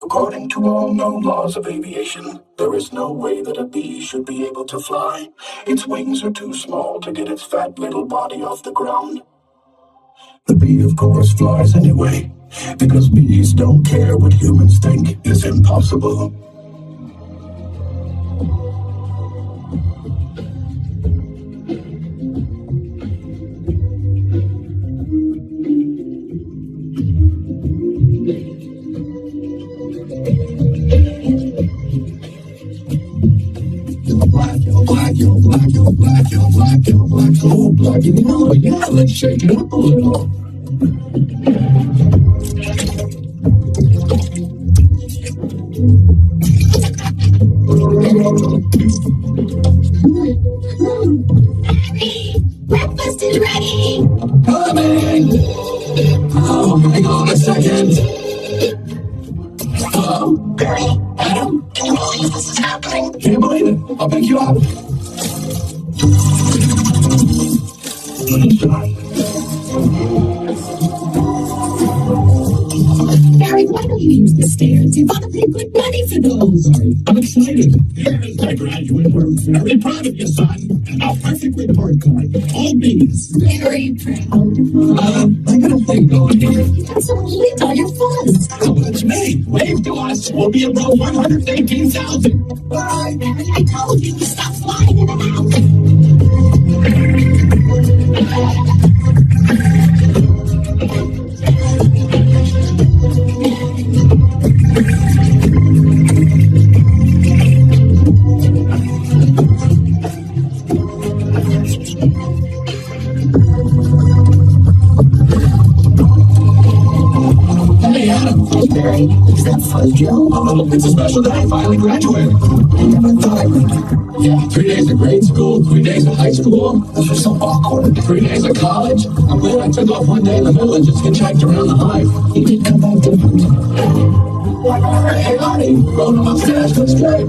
According to all known laws of aviation, there is no way that a bee should be able to fly. Its wings are too small to get its fat little body off the ground. The bee, of course, flies anyway, because bees don't care what humans think is impossible. You're black, so black, you know, yeah, let's shake it up a little. Ready, breakfast is ready. Coming! Oh, hang on a second. Hello, Barry, Adam, can you believe this is happening? Can't believe it. I'll pick you up. Barry, why don't you use the stairs? You've got to pay good money for those. Sorry, I'm excited. Here's the graduate. We're very proud of you, son. A perfect report card. All B's. Very proud. I got a thing going here. That's a lid on your fuzz. Oh, it's me. Wave to us. We'll be about 118,000. Bye, Barry. I told you to stop flying in and out. Hey, Adam. Hey, Barry. Is that fuzz, Joe? Oh, it's a special day. I finally graduated. I never thought I would. Yeah, 3 days of grade school, 3 days of high school. Those are so awkward. 3 days of college. I'm glad I took off one day in the middle and just hitchhiked around the hive. You did come back different. Hey, honey, rode him upstairs. That's great.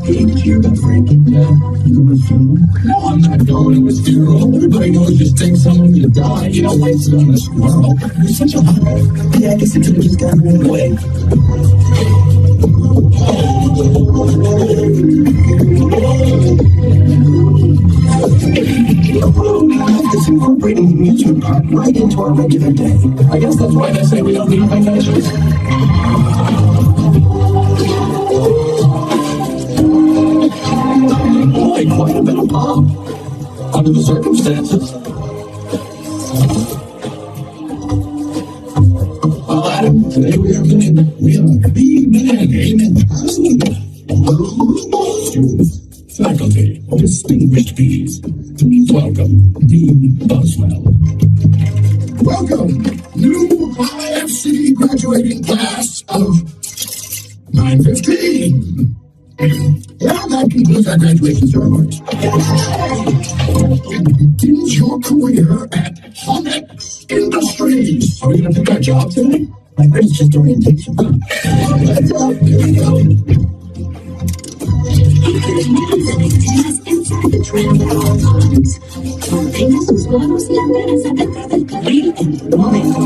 Hey, did you hear about Frankie? Yeah. You were filming? No, I'm not going to his funeral. Everybody knows just think someone's gonna die. You don't waste it on a squirrel. You're such a hot. Yeah, I guess it could have just gotten right away. It's incorporating the amusement park right into our regular day. I guess that's why they say we don't need vacations. Boy, quite a bit of pop. Under the circumstances. Well, Adam, today we are men. We are being men. Amen. Students, faculty, distinguished bees, please welcome Dean Boswell. Welcome, new IFC graduating class of 915. Yeah, that concludes our graduation ceremonies. And begins your career at Honex Industries. Are we going to pick our job today? My friend's just orientation. Let's go. Here we go. Inside the tram at all times. Mantenga sus manos y andenes adentro del carril en todo momento.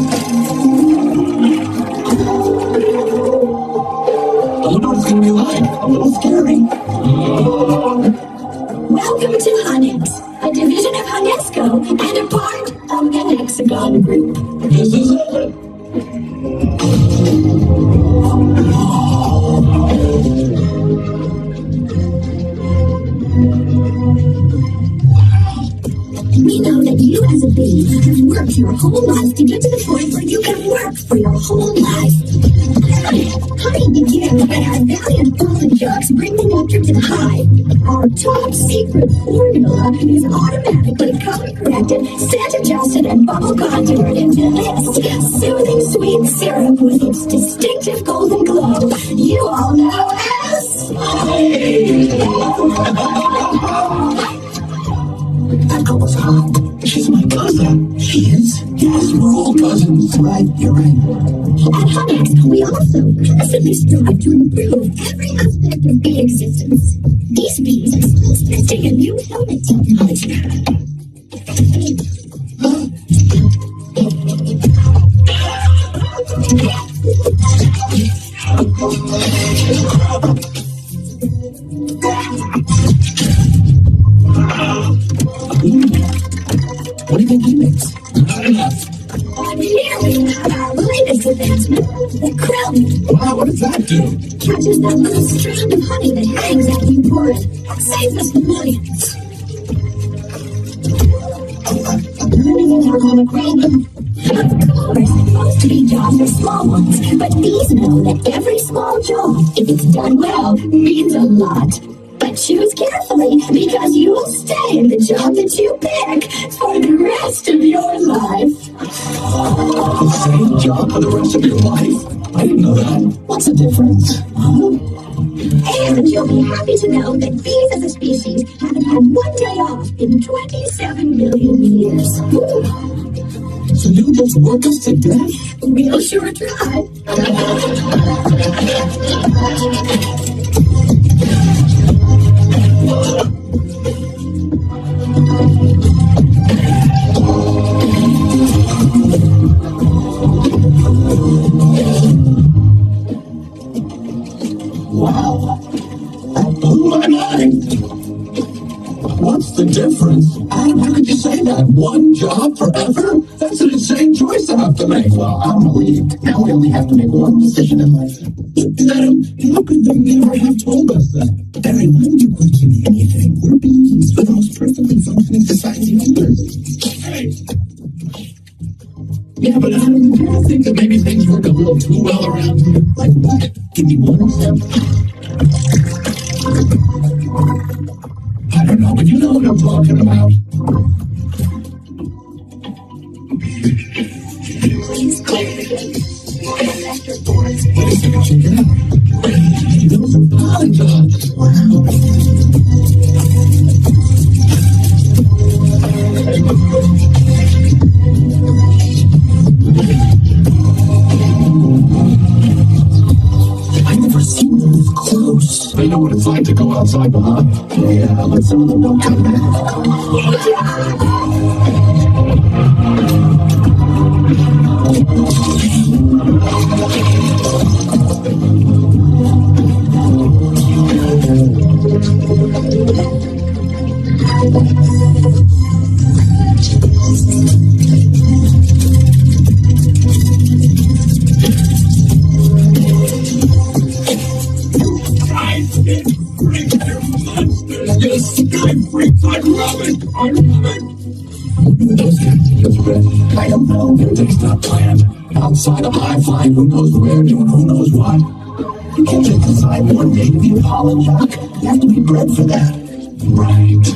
I don't know what it's going to be like. A little scary. Welcome to Honex, a division of Honesco and a part of the Hexagon Group. This is it. We know that you as a bee have worked your whole life to get to the point where you can work for your whole life. Honey, you and our valiant pollen jugs bring the nectar to the hive. Our top secret formula is automatically color-corrected, scent-adjusted, and bubble-contoured into this soothing sweet syrup with its distinctive golden glow. You all know as... That girl was hot. She's my cousin. She is? Yes, we're all cousins. Right, you're right. At Honex, we also constantly strive to improve every aspect of bee existence. These bees are still testing a new helmet technology. makes it that smooth, that crown. Wow, what does that do? Catches that little strand of honey that hangs after you pour it. Saves us millions. Learning how to grow them. Of course, most bee jobs are small ones, but bees know that every small job, if it's done well, means a lot. But choose carefully, because you will stay in the job that you pick for the rest of your life. The same job for the rest of your life? I didn't know that. What's the difference? And you'll be happy to know that bees as a species haven't had one day off in 27 million years. So you just work us to death? We'll sure try. Wow, that blew my mind. What's the difference? How could you say that? One job forever? That's an insane choice to have to make. Well, I'm relieved. Now we only have to make one decision in life. Adam, how could they never have told us that? Barry, why would you question anything? We're bees, the most perfectly functioning society on Earth. Hey. Yeah, but Adam, do you think that maybe things work a little too well around here? Like what? Give me one example. I don't know, but you know what I'm talking about. He's clear. Wait a second, check it out. Hey, those are pollen dogs. Wow. I've never seen them this close. They know what it's like to go outside behind. Yeah, but some of them don't come back. I don't know, their day's not planned. Outside a high flying, who knows where, doing who knows what. You can't just decide one day to be a pollen jock. You have to be bred for that. Right.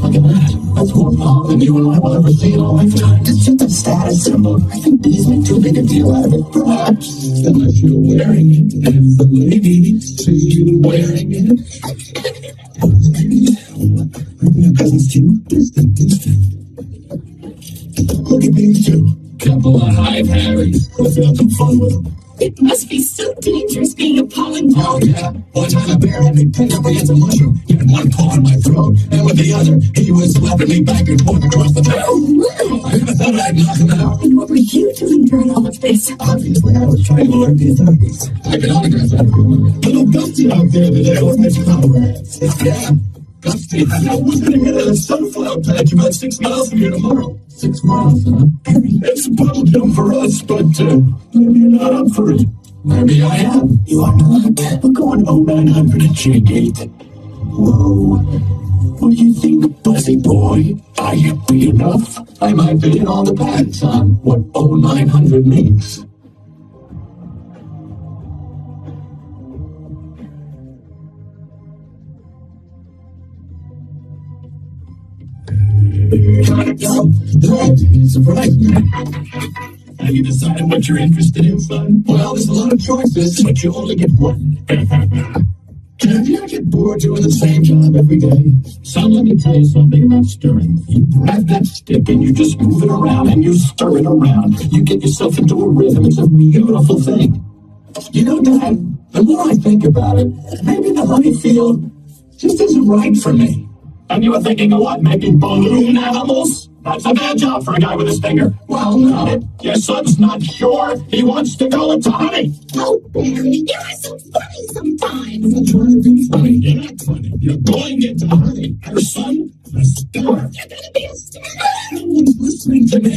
Look at that. That's more pollen than you and I will ever see in a lifetime. It's just a status symbol. I think bees make too big a deal out of it, perhaps. Unless you're wearing it, and the ladies see you wearing it. My cousin's too distant. Look at these two. Couple of hive Harrys. Let's have some fun with them. It must be so dangerous being a pollen Oh, dog. yeah. One time a bear had me pinned up against a mushroom. He had one paw in my throat, and with the other, he was slapping me back and forth across the town. Oh, I never thought I'd knock him out. and what were you doing during all of this? Obviously, I was trying to alert the authorities. I can autograph that. Little Gusty out there today with my comrades. Yeah. Gusty, I was going to hit a sunflower patch about 6 miles from here tomorrow. 6 miles, huh? It's a puddle jump for us, but maybe you're not up for it. Maybe I am. You are not. We're going 0900 at J-Gate. Whoa. What do you think, Buzzy boy? Are you big enough? I might be in all the patents on what 0900 means. That surprised me. Have you decided what you're interested in, son? Well, there's a lot of choices, but you only get one. Have you ever get bored doing the same job every day? Son, let me tell you something about stirring. You grab that stick and you just move it around and you stir it around. You get yourself into a rhythm. It's a beautiful thing. You know, Dad, the more I think about it, maybe the honey field just isn't right for me. And you were thinking of what, making balloon animals? That's a bad job for a guy with his finger. Well, no. Your son's not sure. He wants to go into honey. Oh, Barry, you're so funny sometimes. I'm not trying to be funny. You're not funny. You're going into honey. Your son? a star. You're gonna be a star. Listening to me.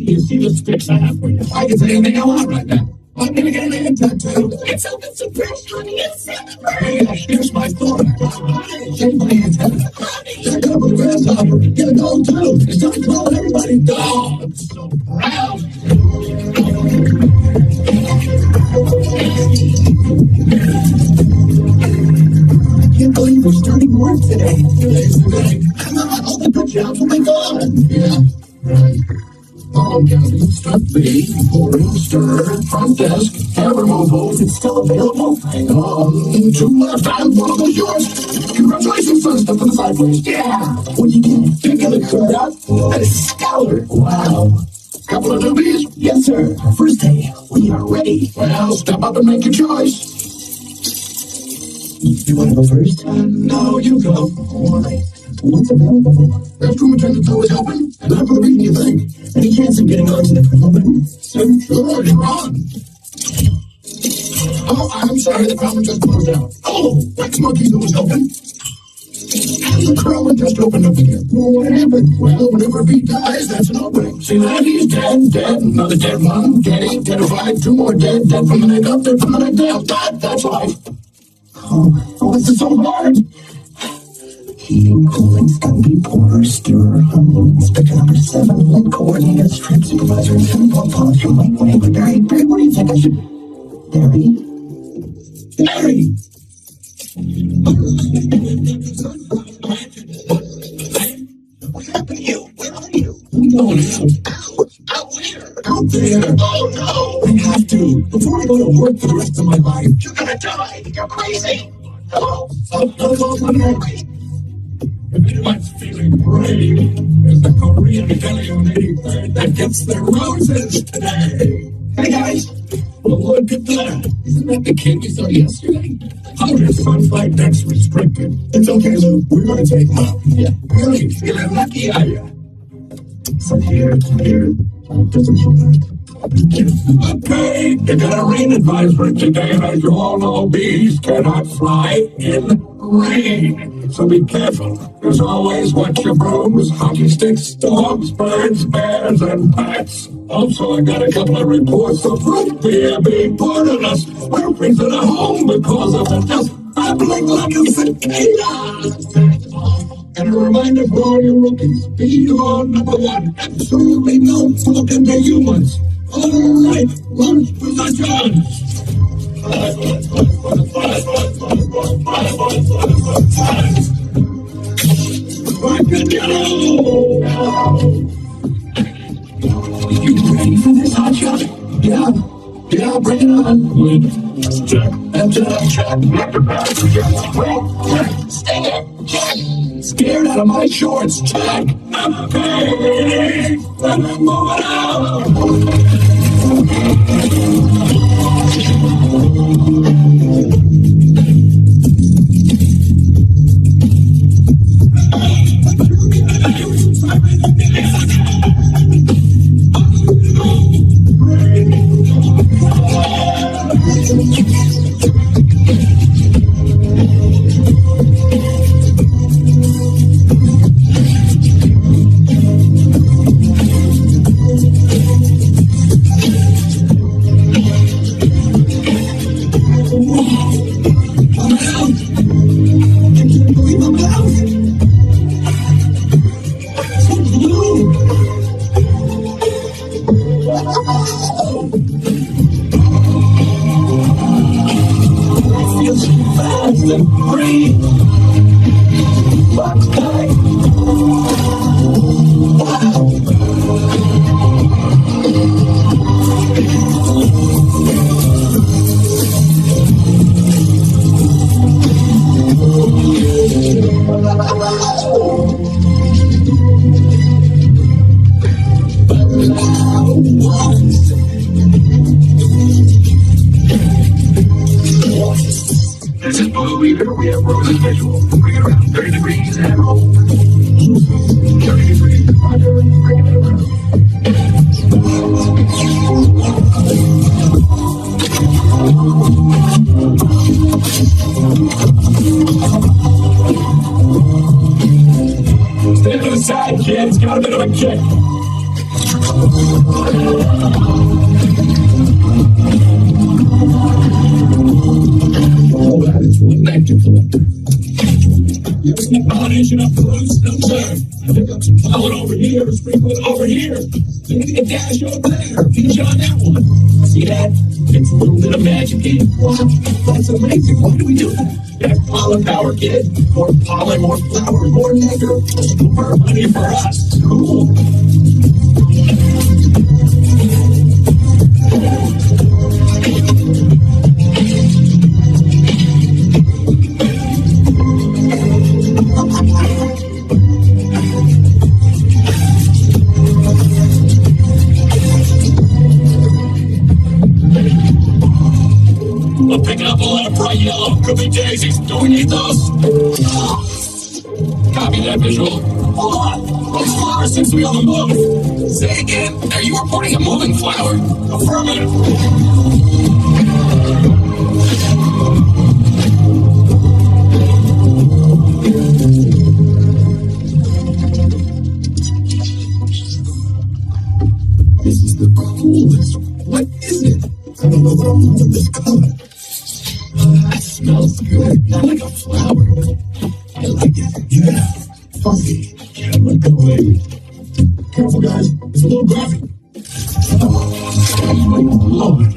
You see the sticks I have for you. I can say anything I want right now. I'm gonna get a hand tattoo. It's open so fresh, honey. It's Hey, here's my thought. Shake my hands. Check out the grasshopper. Get a gold too. It's time to call everybody dog. I'm so proud. I can't believe we're starting work today. Today's the day. Come on, all the good jobs will be gone. Yeah, right. All counting stuff B, pouring, stir, front desk, hair removal, it's still available. Hang on, two left and one of those yours. Congratulations, son, step to the side, please. Yeah, what you get? Pick of the crowd. That is stellar. Wow. Couple of newbies? Yes, sir. First day, we are ready. Well, step up and make your choice. You want to go first? No, you go. All right. What's available? Restroom attendant's always open. And after the meeting, you think? Any chance of getting onto the open? Sure, you're on. Oh, I'm sorry, the Krellman just closed out. Oh, Wax Monkey's always open. And the Krellman just opened up again. Well, what happened? Well, whenever a beat dies, that's an opening. See that? He's dead, dead. Another dead one. Dead 8, dead 5. 2 more dead, dead from the neck up, dead from the neck down. That's life. Oh, this is so hard. Heating, cooling, scumby, porter, stirrer, humble, inspector number 7, lead coordinator, strip supervisor, and simple polish, wait, Barry, what do you think I should... Barry? What happened to you? Where are you? No, out where? Out there. Oh, no! I have to. Before I go to work for the rest of my life. You're gonna die. You're crazy. Oh, if anyone's feeling brave, there's the Korean Italian 83rd that gets their roses today. Hey guys, well, look at that. Isn't that the kid we saw yesterday? Oh, his fun flight deck's restricted. It's okay, Lou. We're gonna take him out. Yeah, really, feeling lucky, are you? So here, doesn't show that. Okay, you got a rain advisory today, and as you all know, bees cannot fly in rain. So be careful. There's always watch your brooms, hockey sticks, dogs, birds, bears, and bats. Also, I got a couple of reports of root beer being poured on us. We're freezing at home because of the dust babbling like a cicada. And a reminder for all you rookies, be your number one. Absolutely no fucking humans. All right, lunch position. You ready for this, hotshot? Yeah, bring it on. Check. Stay it. Scared out of my shorts, check. Okay, let me move it out. This is BeeMovie. Here we have roses visual. Bring it around. 30 degrees and roll. 30 degrees. Bring it around. Stand Check. Oh, that is one active collector. You see combination of fruits, no sir. I think I'm some pollen over here, sprinkle it over here. Look at the dash over there. Finish on that one. See that? It's a little bit of magic in it. Wow, that's amazing. Why do we do that? That's pollen power, kid. More pollen, more flower, more nectar. More honey for us. Cool. I'm picking up a lot of bright yellow. Could be daisies. Do we need those? Copy that visual. Hold on. Those flowers seems to be on the move. Say again. Are you reporting a moving flower? Affirmative. This is the coolest. What is it? I don't know what I'm doing with this color. It smells good, not like a flower. I like it, yeah. Fuzzy, camera going. Careful, guys, it's a little graphic. Oh my lord.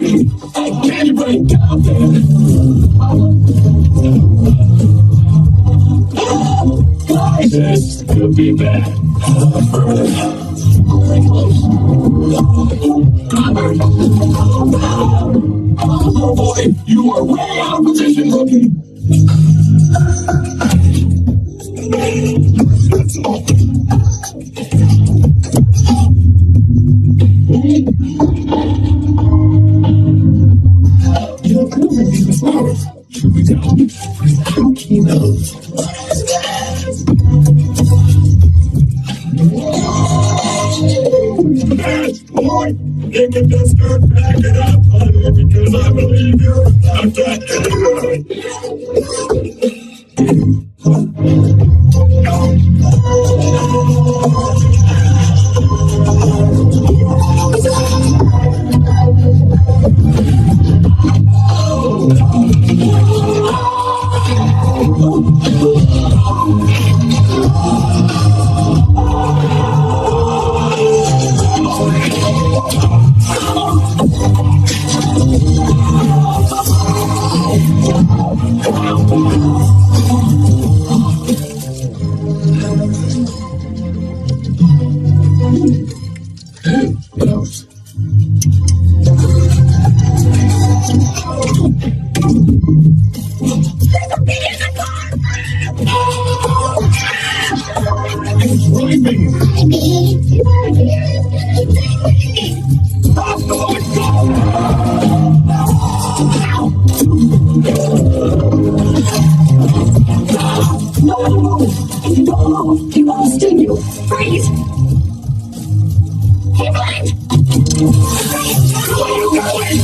Hey, can you bring it down there? This could be bad. Very close. Oh boy, you are way out of position, rookie. That's all. You know, I don't think these flowers should be down without keynotes. That's boy, you can just start backing up, honey, because I believe you're about that. He won't sting you. Freeze! He blind! Where are you going?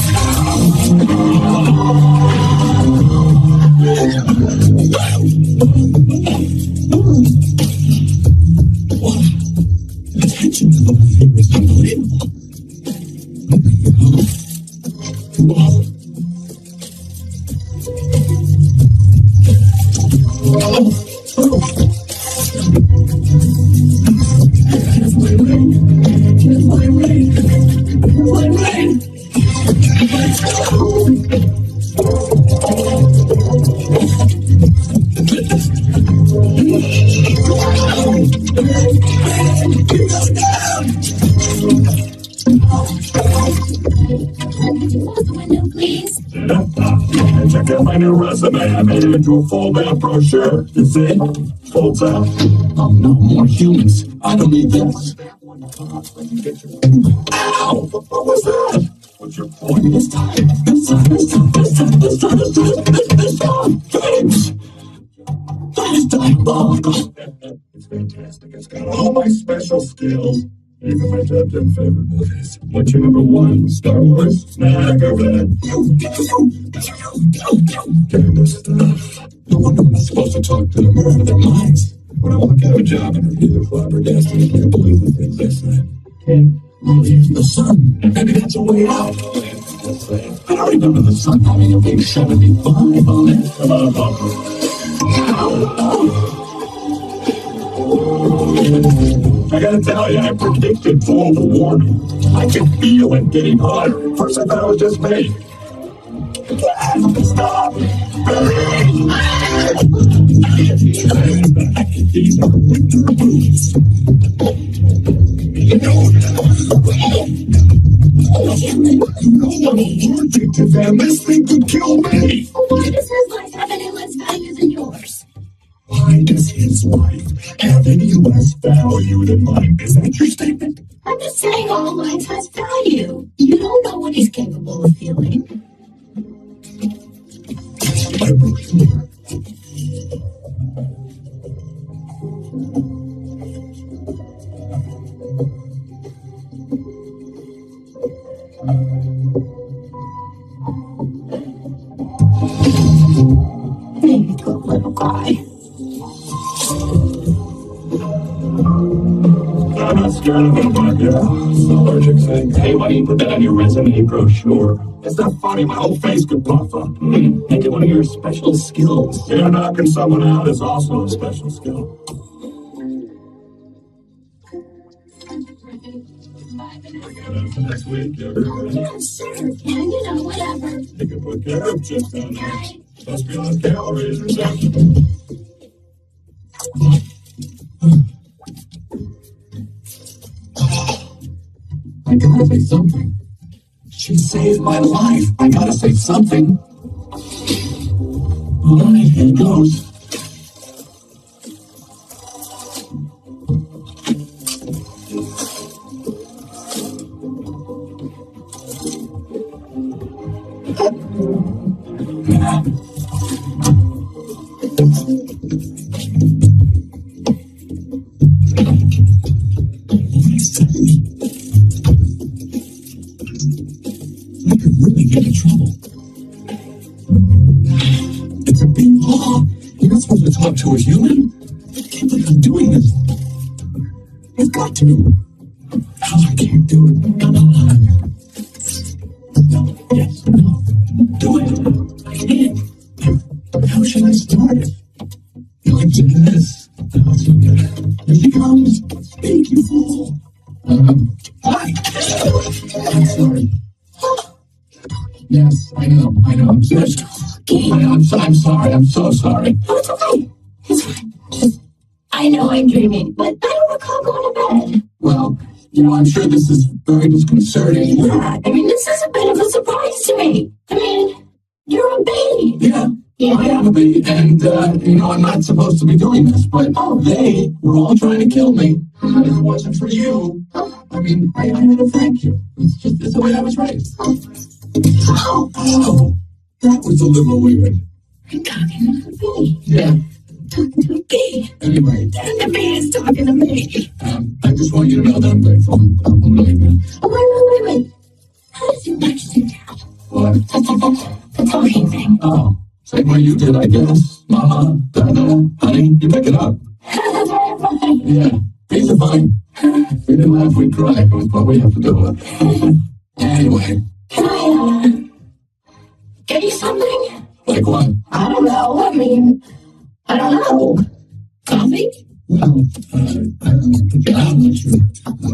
Attention to the fingers is unbelievable. Check out my new resume. I made it into a fold-out brochure. You see? Folds out. Oh, no more humans. I don't need this. Ow! What was that? What's your point? This time. Thanks! That is diabolical. It's fantastic. It's got all my special skills. Even my top 10 favorite movies. What's your number one? Star Wars? Snack or red? Kind of stuff. No wonder I'm not supposed to talk to them or out of their minds. When I walk out of a job interview, they're flabbergasted. I can't believe the things I say. Okay. Well, here's the sun. Maybe that's a way out. I don't remember the sun having a big 75 on it. I gotta tell you, I predicted global warming. I can feel it getting hotter. First I thought it was just me. Stop! Winter boots. You know I'm allergic to them. This thing could kill me. Why does his life have any less value than yours? Why does his life have any less value than mine? Is that your statement? I'm just saying all life has value. You don't know what he's capable of feeling. I'm sure. Maybe to a little guy. I'm not scared of it, but yeah, it's an allergic thing. Hey, why don't you put that on your resume brochure? It's not funny, my whole face could puff up. Make it one of your special skills. Yeah, knocking someone out is also a special skill. Next week, Yeah, sure. Yeah, you know, whatever. You can put carrot chips on there. Must be on calories or something. I gotta say something. She saved my life. I gotta say something. All right, here goes. I could really get in trouble. It's a big law. You're not supposed to talk to a human. I can't believe I'm doing this. You've got to. Oh, I can't do it. Come on. No, yes, no. Do it. I can't. How should I start it? You're like doing this. No, it's okay. Here she comes. Speak, you fool. Hi. I'm sorry. Yes, I know, I'm just I'm sorry, I'm so sorry. Oh, it's okay. It's fine. Just, I know I'm dreaming, but I don't recall going to bed. Well, I'm sure this is very disconcerting. Yeah, I mean, this is a bit of a surprise to me. I mean, you're a bee. Yeah, I am a bee, and, I'm not supposed to be doing this, but they were all trying to kill me. If it wasn't for you, I mean, I had to thank you. It's the way I was raised. Oh, that was a little weird. I'm talking to a bee. Yeah. Talking to a bee. Anyway. And the bee is talking to me. I just want you to know that I'm grateful. I'm really good. Oh, wait. How does your legs do that? What? The talking thing. Oh, same way you did, I guess. Mama, Dada, honey, you pick it up. That's very funny. Yeah, bees are fine. If we didn't laugh, we'd cry. It was what we have to do. Anyway. Can I, get you something? Like what? I don't know. I mean, I don't know. Coffee? Well, I'm not sure.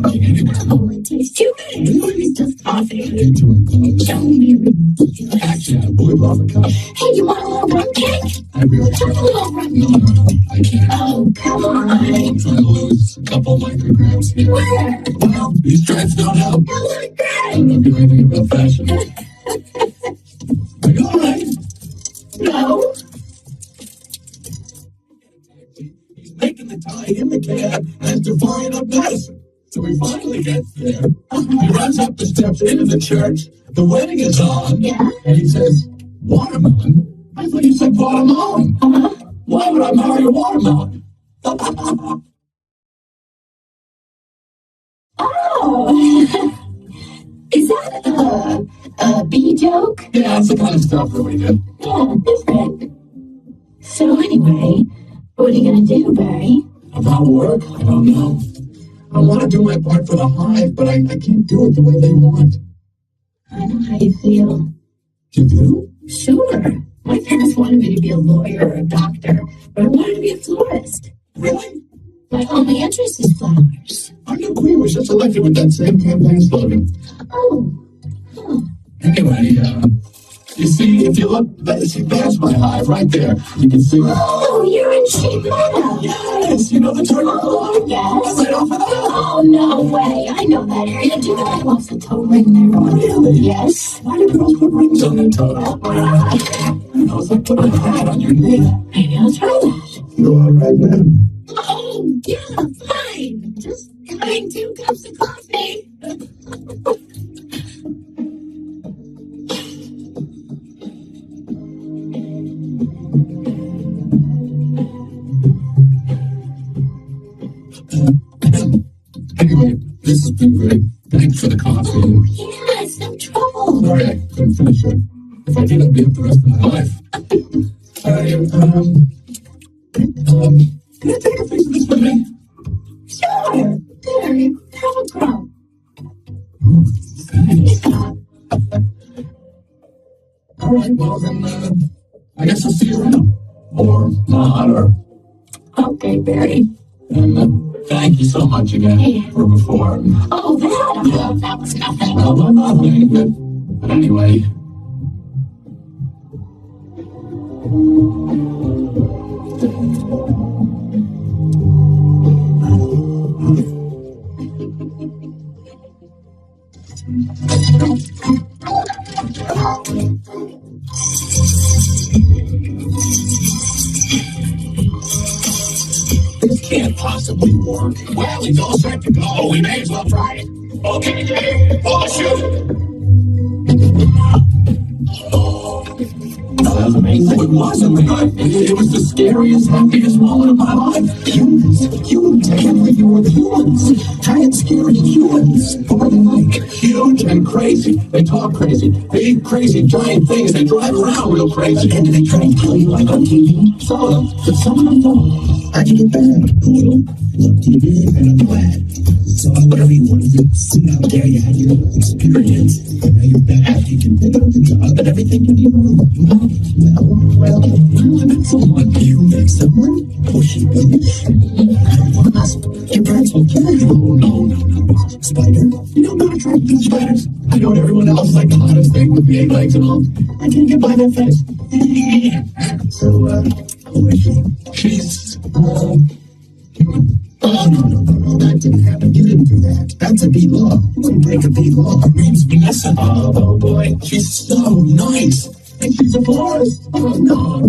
Anyway. Oh, it tastes too good. It's just coffee. Don't be ridiculous. Actually, I would love a cup. Hey, you want a little rum cake? I really Just a little rum cake. No, I can't. Oh, come on. I'm trying to lose a couple micrograms here. Where? Well, these strides don't help. You look I good. don't do anything about fashion. Are you alright? No. He's making the tie in the cab as defiant of medicine. So he finally gets there. He runs up the steps into the church. The wedding is on. Yeah. And he says, watermelon? I thought you said watermelon. Why would I marry a watermelon? Oh. Is that a bee joke? Yeah, it's the kind of stuff that we do. Yeah, different. So anyway, What are you gonna do, Barry? About work? I don't know. I want to do my part for the hive, but I can't do it the way they want. I know how you feel. You do? Sure. My parents wanted me to be a lawyer or a doctor, but I wanted to be a florist. Really? My only interest is flowers. Our new queen was just elected with that same campaign slogan. Oh. Huh. Anyway, you see, if you look, there's my hive right there. You can see. Oh, you're in sheep meadow. Yes, you know the turtle. Oh, yes. Right off of that. Oh, no way. I know that area. Do the guy loves a toe ring there? Really? Yes. Why do girls put rings on their toes? You know, it's like putting a hat on your knee. Maybe I'll try that. You all right, man? Oh, yeah, fine. Just having 2 cups of coffee. Anyway, this has been great. Thanks for the coffee. Oh, yeah, it's no trouble. Sorry, I couldn't finish it. If I did, I'd be up the rest of my life. Can I take a piece of this with me? Sure. There, have a crumb. Oh, thanks. All right, well then, I guess I'll see you around. Or not, or... Okay, Barry. And thank you so much again for before. Oh, that was nothing. No, nothing. But anyway. This can't possibly work. Well, it's all set to go. We may as well try it. Okay, Jay. Oh, shoot. That was amazing. It was amazing. It was the scariest, happiest moment of my life. Humans. I can't believe you were humans. Giant, scary humans. What were they like? Huge and crazy. They talk crazy. They eat crazy, giant things. They drive around real crazy. And do they try and kill you like on TV? Some of them. But some of them don't. How'd you get back? Well, look, you did, and I'm glad. So whatever you want to do, see out there, you had your experience. Now you're back, you can pick up the job, and everything can be moved. Well, I met someone. You met someone? Pushy bitch. I don't want us. Your parents will kill you. Oh, no. Spider? You know, not attracted to spiders. I know what everyone else like the hottest thing with the 8 legs and all. I can't get by that face. So, who is she? She's, human. Oh, no, that didn't happen. You didn't do that. That's a beat law. You wouldn't break a beat law. Her name's Vanessa. Oh, boy. She's so nice. And she's a florist. Oh, no.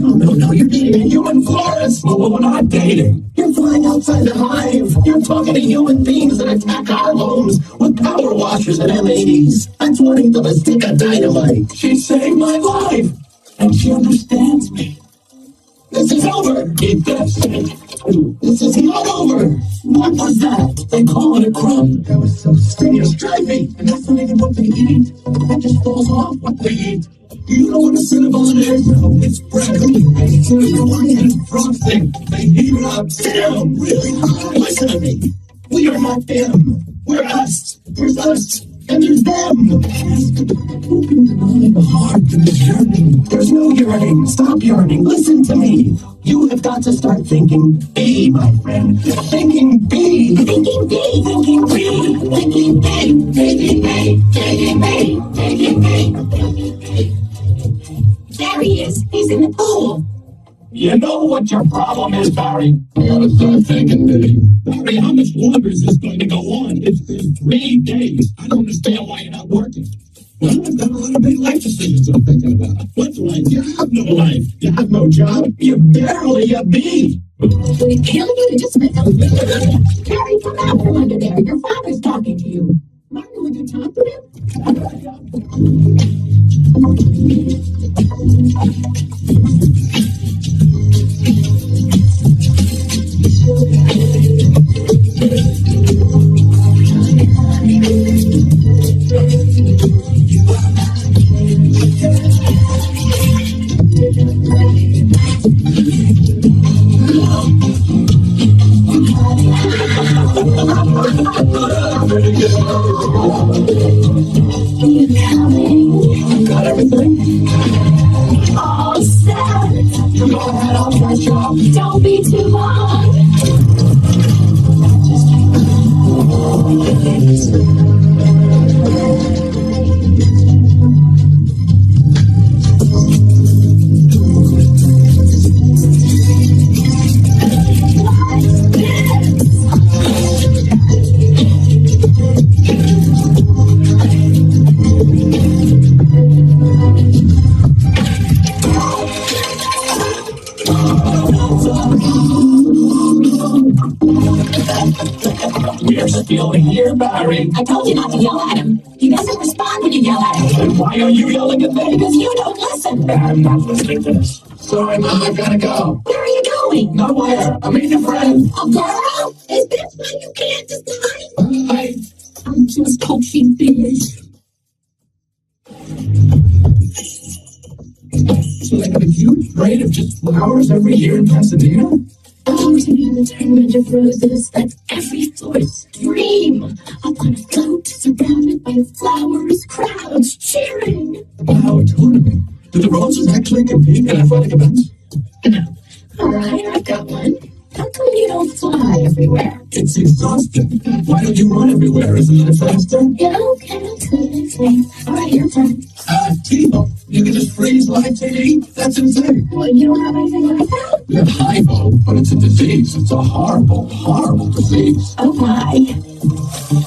You're dating a human florist. Well, we're not dating. You're flying outside the hive. You're talking to human beings that attack our homes with power washers and M80s. That's wanting them to stick a dynamite. She saved my life. And she understands me. This is over. Keep this. This is not over. What was that? They call it a crumb. That was so serious. Drive me. And that's not even what they eat. That just falls off what they eat. You know what a Cinnabon is? No, it's bread. It's Hawaiian frosting. They heat it up down really high. Listen to me. We are not them. We're us. There's us. And there's them. Open your mind, heart, and yearning. There's no yearning. Stop yearning. Listen to me. You have got to start thinking B, my friend. Thinking B. Thinking B. Thinking B. Thinking B. Thinking B. Thinking B. Thinking B. There he is. He's in the pool. You know what your problem is, Barry? I gotta start thinking, Billy. Barry, how much longer is this going to go on? It's been 3 days. I don't understand why you're not working. Well, I've got a lot of big life decisions I'm thinking about. What's life? You have no life. You have no job. You're barely a bee. Would it kill you to just make a Carrie, come out from under there. Your father's talking to you. Martin, would you talk to him? still here, Barry. I told you not to yell at him. He doesn't respond when you yell at him. And why are you yelling at me? Because you don't listen. I'm not listening to this. Sorry, Mom, I gotta go. Where are you going? Nowhere. I mean, your friend. A girl? Is this what you can't decide? I'm just coaching things. So they have a huge parade of just flowers every year in Pasadena? Flowers in an tournament of roses. That's every floor's dream. Up on a float, surrounded by flowers, crowds cheering. Wow, a tournament. Do the roses actually compete in athletic events? No. All right, I've got one. How come you don't fly everywhere? It's exhausting. Why don't you run everywhere? Isn't it faster? Yeah, okay. All right, your turn. Tebow. You can just freeze live TV? That's insane. Well, you don't have anything like that? You have hypo, but it's a disease. It's a horrible, horrible disease. Oh, my.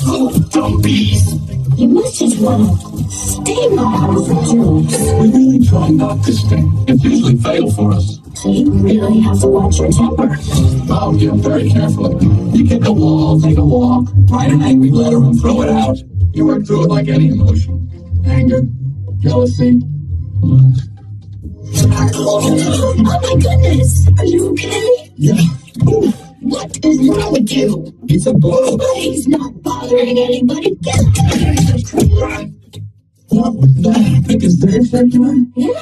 Oh, dumb bees. You must just want to stay my jokes. We really try not to stay. It's usually fatal for us. So you really have to watch your temper. Oh, yeah, very carefully. You kick a wall, take a walk, write an angry letter and throw it out. You work through it like any emotion. Anger, jealousy. Oh my goodness! Are you okay? Yeah. Ooh, What is wrong with you? it's a bug. He's not bothering anybody. Get What was that? Think it's very circular? Yeah,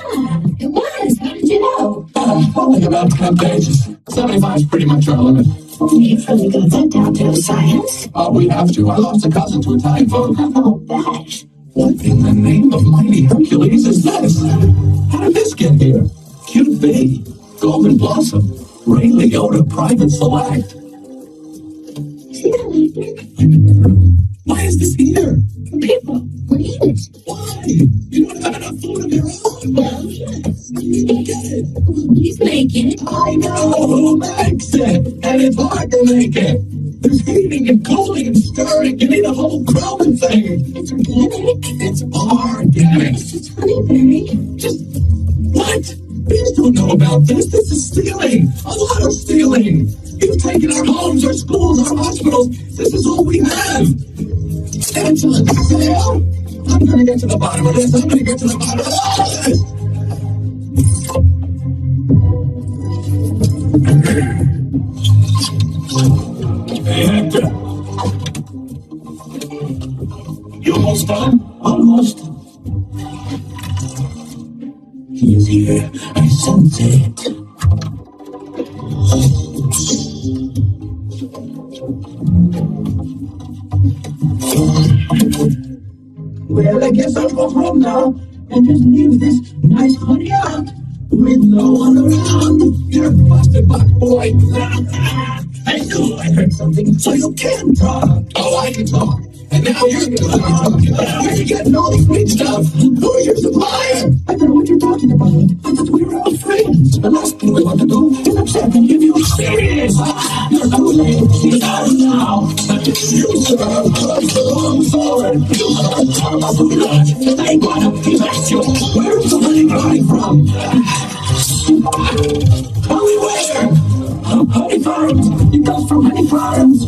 it was. How did you know? Only about 10 pages. 75 is pretty much our limit. You've really got that down to science. Oh, we have to. I lost a cousin to Italian folk. I'll bet. What in the name of mighty Hercules is this? How did this get here? QB, Golden Blossom, Ray Liotta Private Select. See that later? Why is this here? People will eat it. Why? You don't have enough food of your own. Well, yes. He's making it. I know who makes it, and it's hard to make it. There's heating and cooling and stirring. You need a whole growing thing. It's organic. It's organic. It's honeyberry. Just what? Bees don't know about this. This is stealing. A lot of stealing. You've taken our homes, our schools, our hospitals. This is all we have. Angela, Sale, I'm gonna get to the bottom of this. I'm gonna get to the bottom of this. Hey, Hector. You almost done? Almost. He is here. I sense it. Well, I guess I'll go home now and just leave this nice honey out with no one around. You're busted, black boy. I knew I heard something, so you can talk. Oh, I can talk. And now you're gonna talk. Where are you getting all the sweet stuff? Who's your supplier? I don't know what you're talking about. I thought we were all friends. The last thing we want to do is upset and give you serious. You're Kool-Aid. She's out now. You, sir, are going forward. You are about to blood. I wanna bless you. Where's the money coming from? Tell me where. Honey farms. It comes from honey farms.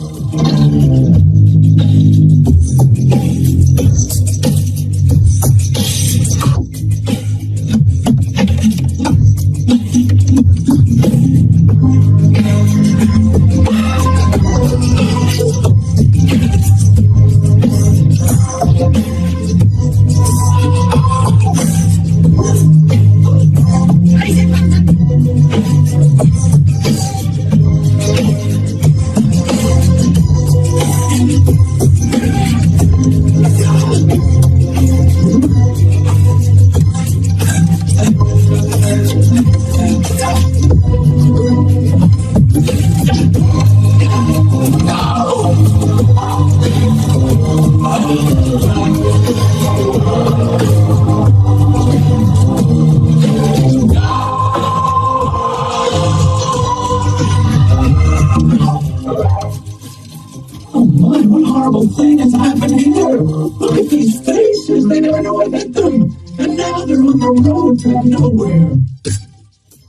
Thing is happening here. Look at these faces. They never know I hit them. And now they're on the road to nowhere.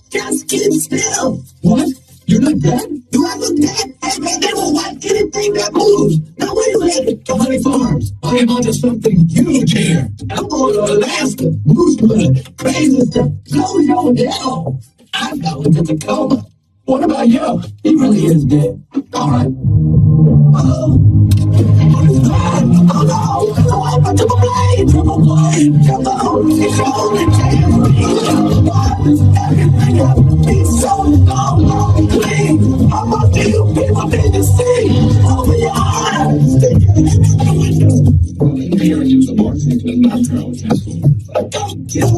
Just keep still. What? You're not dead? Do I look dead? Hey man, they won't like anything that moves. Now wait a minute. To Honey Farms. I am onto something huge here. I'm going to Alaska. Moose blood. Crazy stuff. Yo, hell. I'm going to Tacoma. What about you? He really is dead. All right. Oh. What is that? Oh no! Oh, I'm a triple blade! Triple blade! Triple! It's only everything up! It's so long, clean! I want you people need to see! Open your eyes! Here, use the more things with natural testing. I don't kill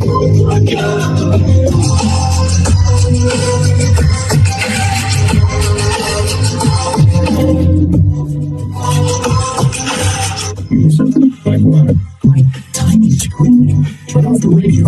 oh my God! Here's something like water, like tiny screaming. Turn off the radio.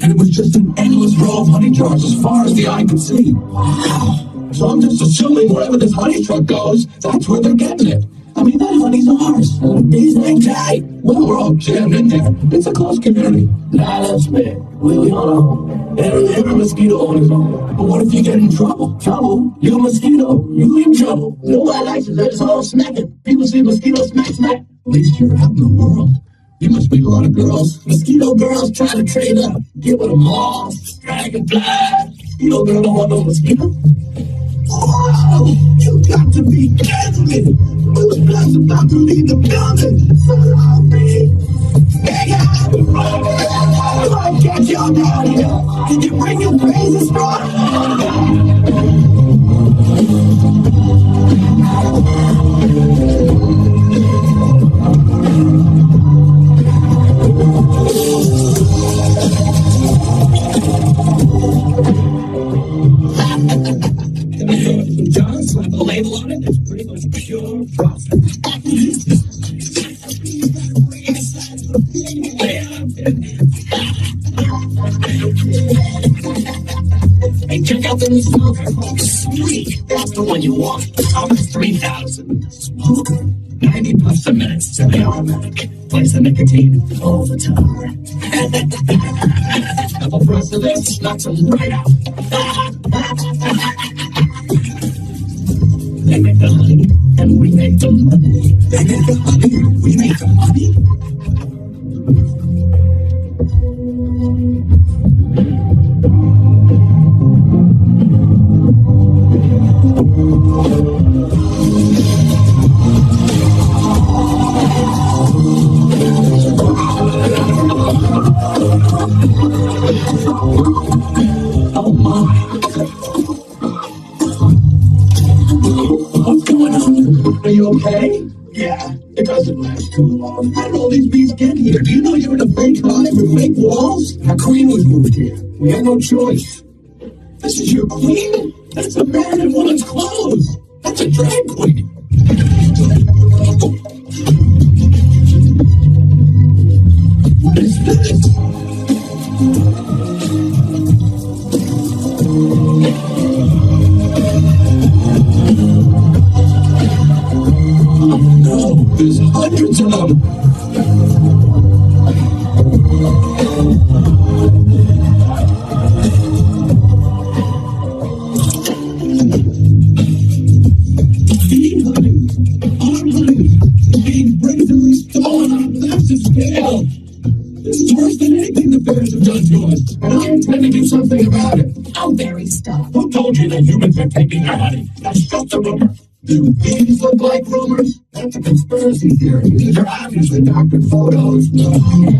And it was just an endless row of honey jars as far as the eye could see. So I'm just assuming wherever this honey truck goes, that's where they're getting it. I mean, that honey's ours. Bees ain't tight. Well, we're all jammed in there. It's a close community. Nah, that's me. We on our own. Every mosquito on his own. But what if you get in trouble? Trouble? You a mosquito. You in trouble. Nobody likes to let us all smacking. People see mosquitoes smack. At least you're out in the world. You must meet a lot of girls. Mosquito girls try to trade up. Get with a moth, dragonfly. Mosquito girl don't want no mosquito. Whoa, you got to be kidding me. We was just about to leave the building. Follow me. Hey, I get y'all down here. Did you bring your crazy straw? John slapped a label on it. It's pretty much pure profit. Hey, check out the new smoker, folks. Sweet. That's the one you want. Almost 3,000. Smoker. 90 puffs a minute. Semi-automatic. Plays the nicotine all the time. Couple thrusts of this, knocks them right out. They make the honey, and we make the money. They make the honey, we make the money. Oh my. What's going on? Are you okay? Yeah, it doesn't last too long. How did all these bees get here? Do you know you're in a fake hive with fake walls? Our queen was moved here. We had no choice. This is your queen? That's a man in woman's clothes. That's a drag queen. What is this? Oh no, there's hundreds of them. Bee honey, arm honey, being brazenly stolen on a massive scale. This is worse than anything the bears have done to us, and I intend to do something about it. Oh, berry stuff. Who told you that humans are taking our honey? That's just a rumor. Do bees look like rumors? That's a conspiracy theory. These are obviously doctored photos.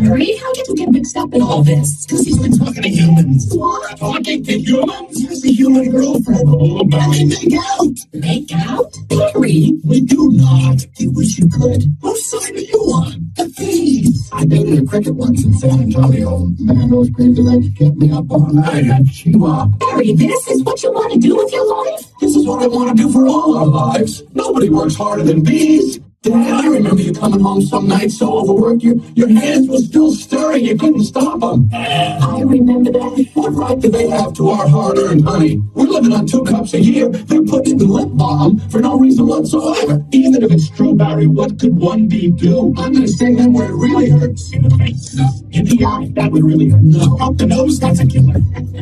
Harry, how did you get mixed up in all this? Because he's been talking to humans. What? Talking to humans? Here's the human girlfriend. Oh, can we make out? Make out? Harry? We do not. You wish you could. Whose side are you on? The bees. I dated a cricket once in San Antonio. Man, those crazy legs kept me up all night at Chihuahua. Harry, this is what you want to do with your life? This is what I want to do for all our lives. Nobody works harder than bees. Dad, I remember you coming home some nights so overworked your hands were still stirring. You couldn't stop them. I remember that. What right do they have to our hard-earned money? We're living on 2 cups a year. They're putting in the lip balm for no reason whatsoever. Even if it's true, Barry, what could one bee do? I'm going to sting them where it really hurts. In the face. No. In the eye. That would really hurt. No. Up the nose. That's a killer.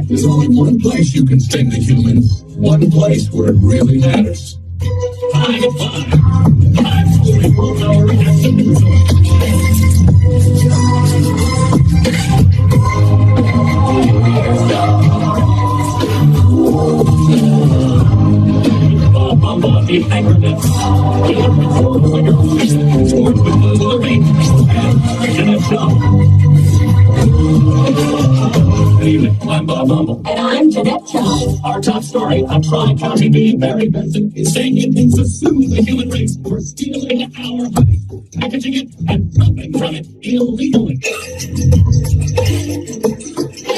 There's only one place you can sting the humans. One place where it really matters. I'm Bob Humble. And I'm Jeanette Child. Our top story, a Tri-County bee, Mary Benson, is saying it thinks to sue the human race for stealing our honey, packaging it, and dumping from it illegally.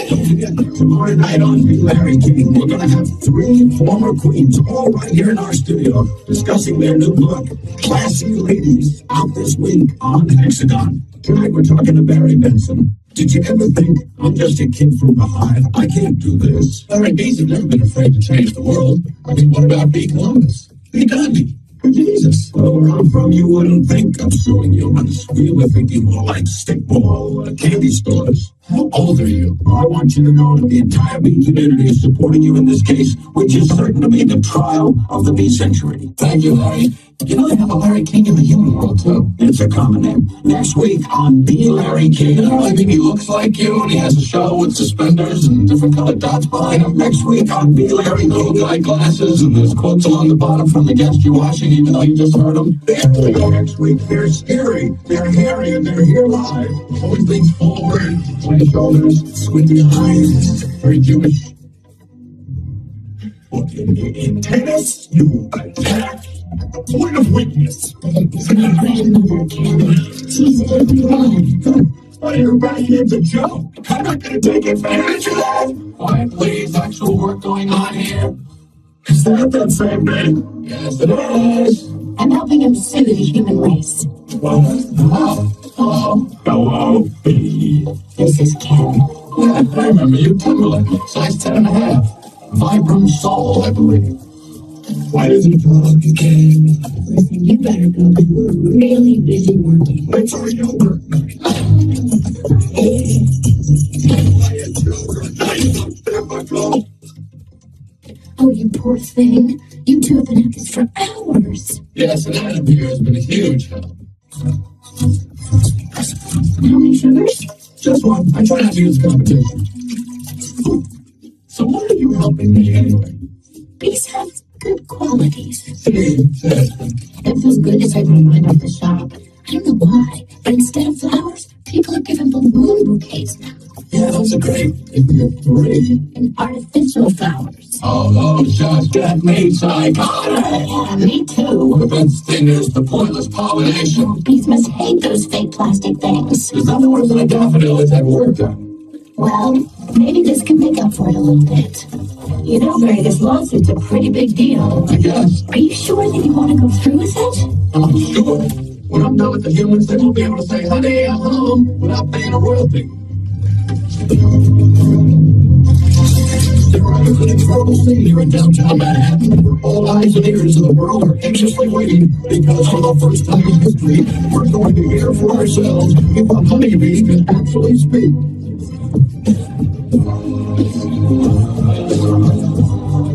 Don't forget, tomorrow night on Be Larry King, we're going to have 3 former queens all right here in our studio discussing their new book, Classy Ladies, out this week on Hexagon. Tonight we're talking to Mary Benson. Did you ever think, I'm just a kid from the hive, I can't do this? Larry, bees have never been afraid to change the world. I mean, what about Bee Columbus? Bee Gandhi? Jesus. Well, where I'm from, you wouldn't think of suing humans. We were thinking more like stickball candy stores. How old are you? Well, I want you to know that the entire bee community is supporting you in this case, which is certain to be the trial of the bee century. Thank you, Larry. You know they have a Larry King in the human world, too. It's a common name. Next week on Be Larry King. I think he looks like you, and he has a show with suspenders and different colored dots behind him. Next week on Be Larry, little guy glasses, and there's quotes along the bottom from the guest you're watching, even though you just heard them. Next week, they're scary, they're hairy, and they're here live. Pulling things forward, flat shoulders, squinty eyes, very Jewish. In tennis, you attack. Point of weakness. It's my grandmother, Ken. She's everyone. But your backhand's a joke. I'm not going to take advantage of that. Quiet, please. Actual work going on here. Is that same thing? Yes, it is. I'm helping him sue the human race. Hello, bee. This is Ken. Yeah, I remember you. Timberland, size 10.5. Vibram Soul, I believe. Why doesn't he talk again? Listen, you better go, because we're really busy working. It's our yogurt night. Oh, you poor thing. You 2 have been at this for hours. Yes, and that beer has been a huge help. How many sugars? Just one. I try not to use competition. So why are you helping me anyway? Bees have good qualities. It feels good to take my mind off the shop. I don't know why, but instead of flowers, people are giving balloon bouquets now. Yeah, those are great. If you're free. And artificial flowers. Oh, those just get me psychotic. Yeah, me too. The best thing is the pointless pollination. Bees must hate those fake plastic things. There's nothing worse than a daffodil that's had work done. Well, maybe this can make up for it a little bit. You know, Barry, this lawsuit's a pretty big deal. I guess. Are you sure that you want to go through with it? I'm sure. When I'm done with the humans, they won't be able to say, honey, I'm home, without paying a royalty. There is an incredible scene here in downtown Manhattan where all eyes and ears of the world are anxiously waiting because for the first time in history, we're going to hear for ourselves if a honeybee can actually speak.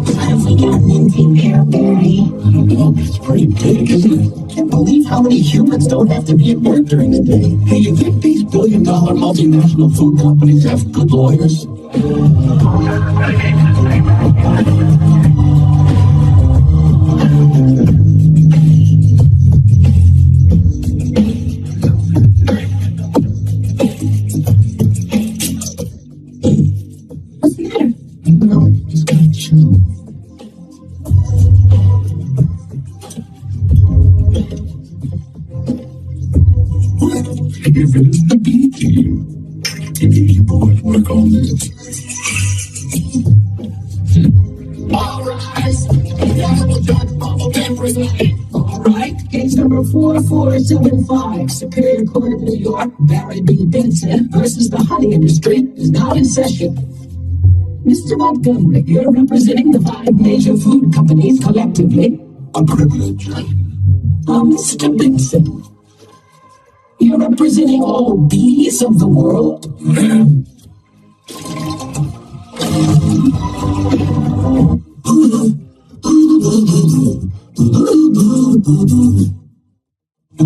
What have we gotten into here, Barry? I don't know. It's pretty big, isn't it? Can't believe how many humans don't have to be at work during the day. Hey, you think these billion-dollar multinational food companies have good lawyers? What's the matter? No, just gotta chill. If it is the bee team, you boys work on this. All right, all right, Case number 4475, Superior Court of New York, Barry B. Benson versus the honey industry is now in session. Mr. Montgomery, you're representing the 5 major food companies collectively. A privilege. Mr. Benson, you're representing all bees of the world.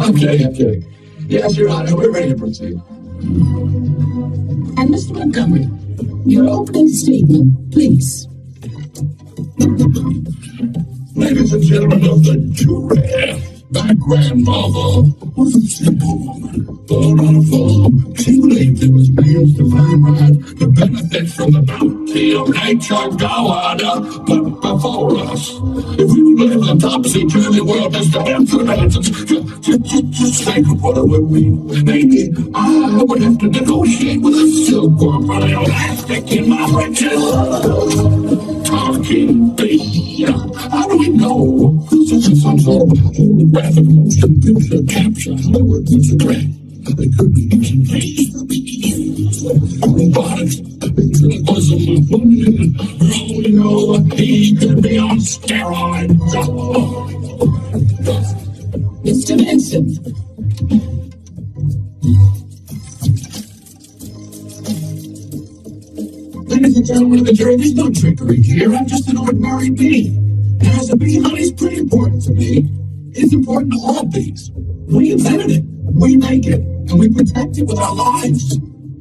Okay. Yes, Your Honor, we're ready to proceed. And Mr. Montgomery, your opening statement, please. Ladies and gentlemen of the jury, my grandmother was a simple woman, born on a farm. She believed it was man's divine right to benefit from the bounty of nature God. But before us, if we would live in a topsy-turvy world, Mr. Benson, just think of what it would mean. Maybe I would have to negotiate with a silkworm for the elastic in my britches. Talking bee. How do we know this isn't some sort of holographic motion picture capture? Hollywood puts a track. It could be robotics into the bosom of women. Romeo, he could be on steroids. Mr. Benson. Ladies and gentlemen of the jury, there's no trickery here. I'm just an ordinary bee. And as a bee, honey's pretty important to me. It's important to all bees. We invented it, we make it, and we protect it with our lives.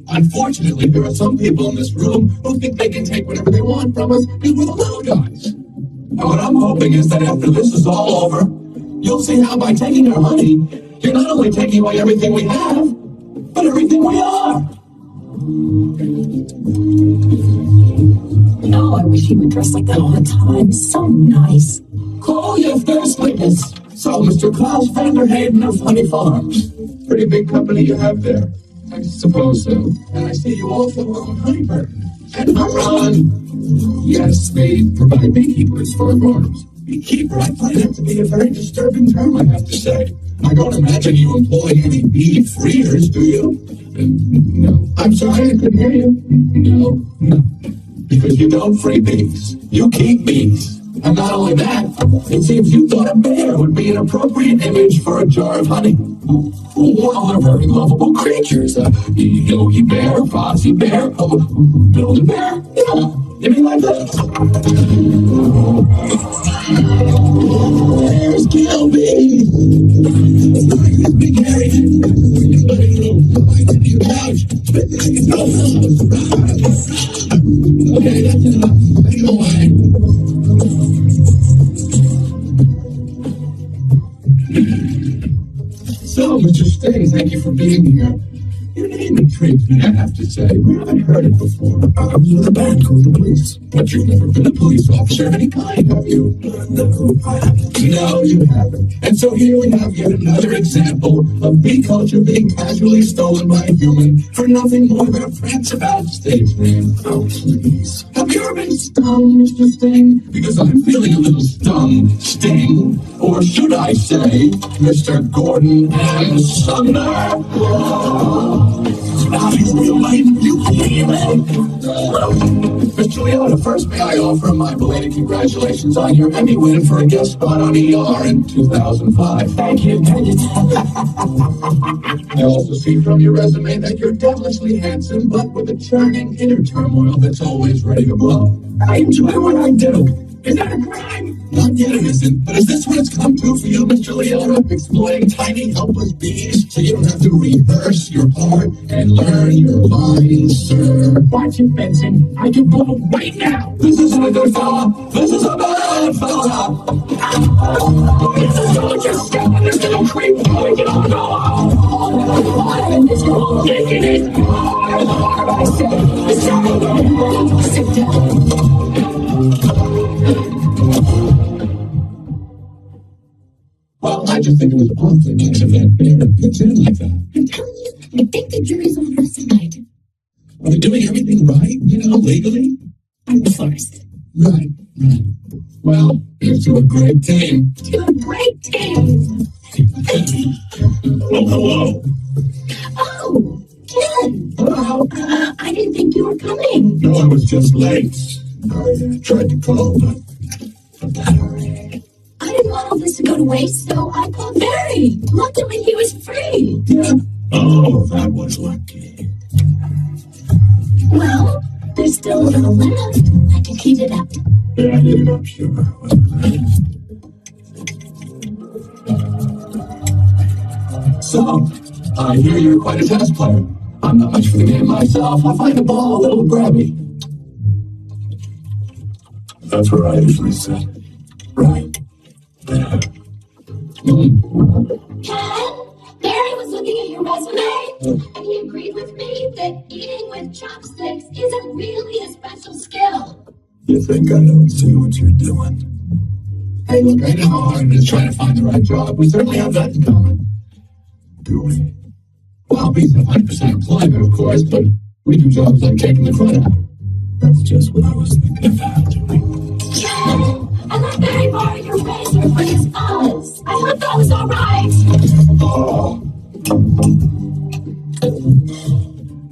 Unfortunately, there are some people in this room who think they can take whatever they want from us, and we're the little guys. And what I'm hoping is that after this is all over, you'll see how by taking our honey, you're not only taking away everything we have, but everything we are. No, I wish you would dress like that all the time. So nice. Call your first witness. So, Mr. Klaus Vanderhayden of Honey Farms. Pretty big company you have there. I suppose so. And I see you also own Honeyburn. And Huron. Yes, they provide beekeepers for farms. Beekeeper, I find that to be a very disturbing term, I have to say. I don't imagine you employ any bee freers, do you? No. I'm sorry, I couldn't hear you. No. Because you don't free bees. You keep bees. And not only that, it seems you thought a bear would be an appropriate image for a jar of honey. Well, they're very lovable creatures. Yogi Bear, Fozzie Bear, Build a Bear. Yeah, you mean like that? There's Gilby. Big hairy. Okay, that's enough. Take it away. So, Mr. Sting, thank you for being here. Your name intrigues me, I have to say. We haven't heard it before. I was with a band called the Police. But you've never been a police officer of any kind, have you? No, I haven't. No, you haven't. And so here we have yet another example of bee culture being casually stolen by a human for nothing more than a France-about stage name. Oh, please. Have you ever been stung, Mr. Sting? Because I'm feeling a little stung, Sting. Or should I say, Mr. Gordon and Sumner? Now you realize you believe it. Mr. Leota, first may I offer my belated congratulations on your Emmy win for a guest spot on ER in 2005. Thank you. I also see from your resume that you're devilishly handsome, but with a churning inner turmoil that's always ready to blow. I enjoy what I do. Is that a crime? Not yet it isn't, but is this what it's come to for you, Mr. Leota? Exploiting tiny, helpless bees so you don't have to rehearse your part and learn your lines, sir. Watch it, Benson. I can blow right now. This isn't a good fella. This is a bad fella. This is not just step. This little creep. We don't go. And this girl taking it. I said, sit down. Well, I just think it was awfully nice of that bear to pitch in like that. I'm telling you, I think the jury's on our side. Are they doing everything right, legally? I'm the first. Right. Well, here's to a great team. To a great team. Oh, hello. Oh, Ken. Hello. I didn't think you were coming. No, I was just late. I tried to call, but the battery. I didn't want all this to go to waste, so I called Barry. Luckily, he was free. Yeah. Oh, that was lucky. Well, there's still a little left. I can heat it up. Yeah, I'm not sure. So, I hear you're quite a tennis player. I'm not much for the game myself. I find the ball a little grabby. That's where I usually sit. Right there. Ken, Barry was looking at your resume, and he agreed with me that eating with chopsticks isn't really a special skill. You think I don't see what you're doing? Hey, look, I know I'm just trying to find the right job. We certainly have that in common. Do we? Well, we have 100% employment, of course, but we do jobs like taking the crud out. That's just what I was thinking about doing. Ken, I let Barry borrow your razor for his fuzz. I hope that was all right. Oh.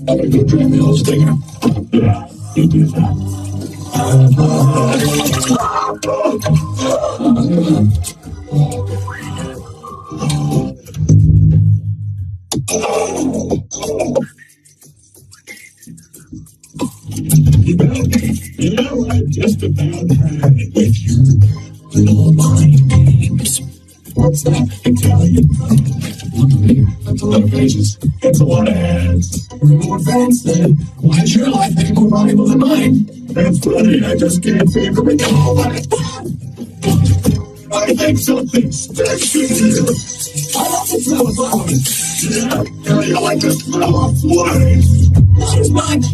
I'm gonna go drain the old stinger. Yeah, you do that. You know, I just about had it with your little mind games. What's that? Italian. That's a lot of pages. It's a lot of ads. More fans then. Why is your life any more valuable than mine? That's funny. I just can't seem to recall that. I think something sticks in here. I like to smell flowers. Yeah, you like to smell of flowers. Not as much.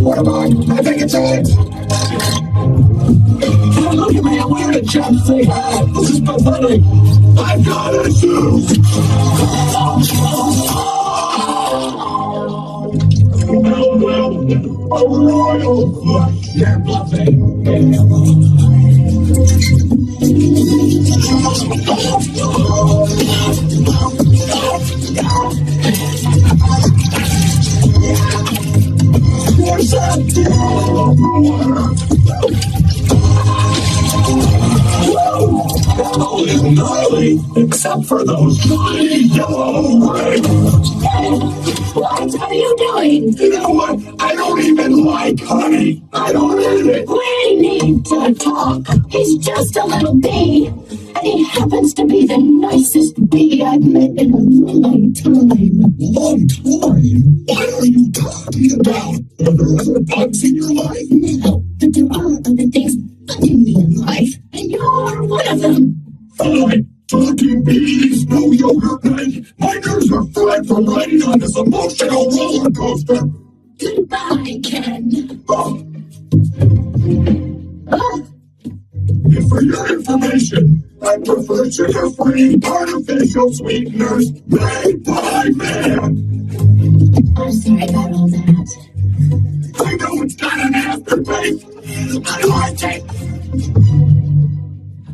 What am I think it's it. Look at me, I'm wearing a chapstick hat. This is pathetic. I've got issues. Well, a royal flush. You're bluffing. What's that is gnarly, except for those tiny yellow rings. What are you doing? You know what? I don't even like honey. I don't eat it. We need to talk. He's just a little bee, and he happens to be the nicest bee I've met in a long time. Long time? What are you talking about? Are there other bugs in your life? No, but there are other things bugging me in life, and you're one of them. Fine. Talking bees, no yogurt night. My nerves are fried from riding on this emotional roller coaster. Goodbye, Ken. Oh. And for your information, I prefer sugar-free artificial sweeteners made by man. I'm sorry about all that. I know it's got an aftertaste. I like it.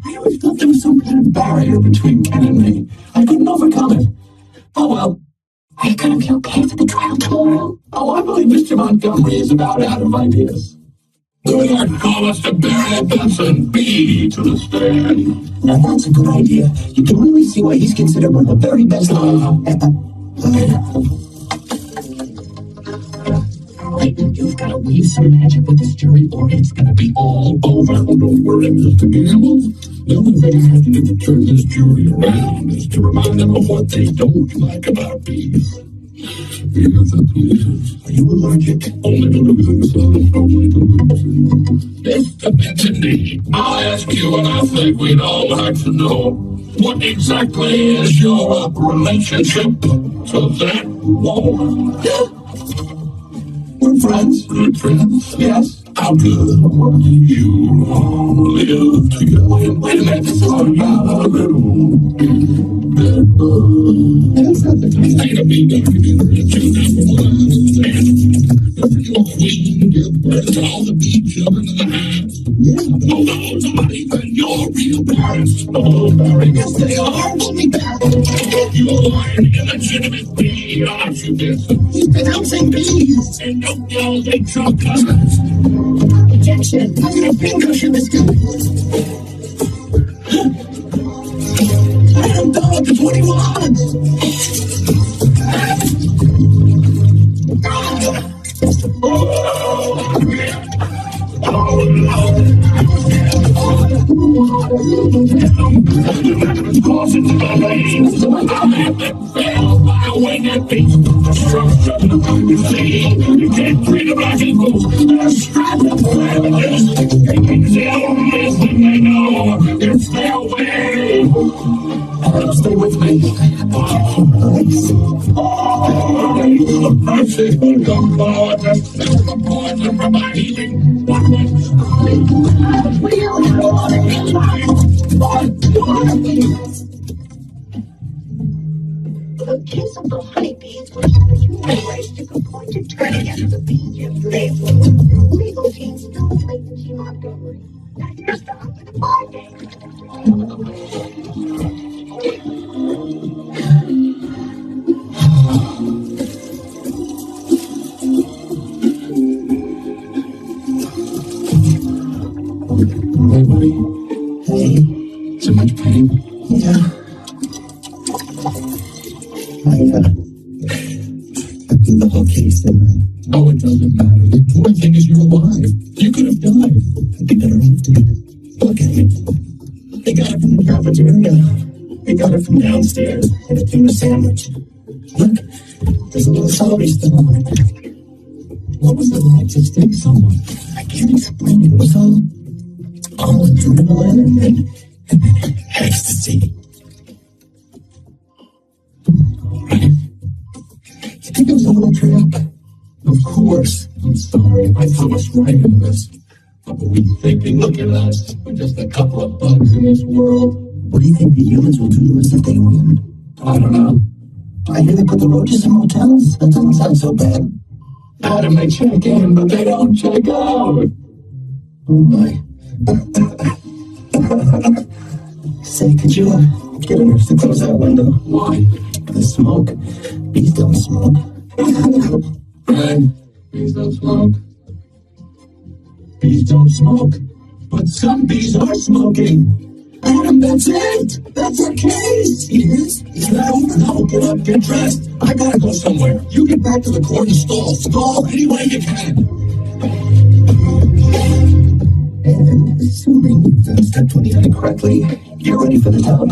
I always thought there was some kind of barrier between Ken and me. I couldn't overcome it. Oh well. Are you gonna be okay for the trial tomorrow? Oh, I believe Mr. Montgomery is about out of ideas. Good Lord, call us to Barry Benson, B to the stand. Now that's a good idea. You can really see why he's considered one of the very best. You've got to weave some magic with this jury, or it's going to be all over. Oh, don't worry, Mr. Gamble. The only thing I have to do to turn this jury around is to remind them of what they don't like about bees. Here's the police. Are you allergic? Only to losing some. Only to losing. Mr. Benson, I'll ask you, and I think we'd all like to know, what exactly is your relationship to that woman? We're friends. Good friends? Yes. How good you live together. Wait a minute, this is a little bed bug. That's not the kind of big documentary that you never want to understand. You're queen, give birth to all the bee children in the house. Although it's not even your real parents. Oh, Barry, yes they are. Only bad. You're an illegitimate bee, aren't you, dear? Announcing bees. And don't yell, they drunk cousins. Objection. I think I should have done I'm dog to 21. You can't treat them like equals. Strap them savages. The only thing they know is their way. Stay with me. Mercy, come forward and fill the poison from my healing. The kiss of the honeybees will have you raised to the point of turning into the bees you live with. Legal teams don't latency Montgomery. Now here's the up in 5 days. Hey, buddy. Hey. So much pain? Yeah. I did the whole case, didn't I? Oh, it doesn't matter. The important thing is you're alive. You could have died. They got her off, dude. Look at it. They got it from the cafeteria. They got it from downstairs in a tuna sandwich. Look, there's a little celery still on it. What was it like to sting someone? I can't explain it. It was all adrenaline and ecstasy. You think it was a little trip? Of course. I'm sorry. I threw us right into this. What were we thinking? Look at us. We're just a couple of bugs in this world. What do you think the humans will do to us if they win? I don't know. I hear they put the roaches in motels. That doesn't sound so bad. Adam, they check in, but they don't check out. Oh my. Say, could you get a nurse to close that window? Why? The smoke. Bees don't smoke. Right. Bees don't smoke. Bees don't smoke. But some bees are smoking. Adam, that's it. That's our case. It is. Is that over? No, get up, get dressed. I gotta go somewhere. You get back to the court and stall. Stall any way you can. And assuming you've done step 29 correctly, you're ready for the job.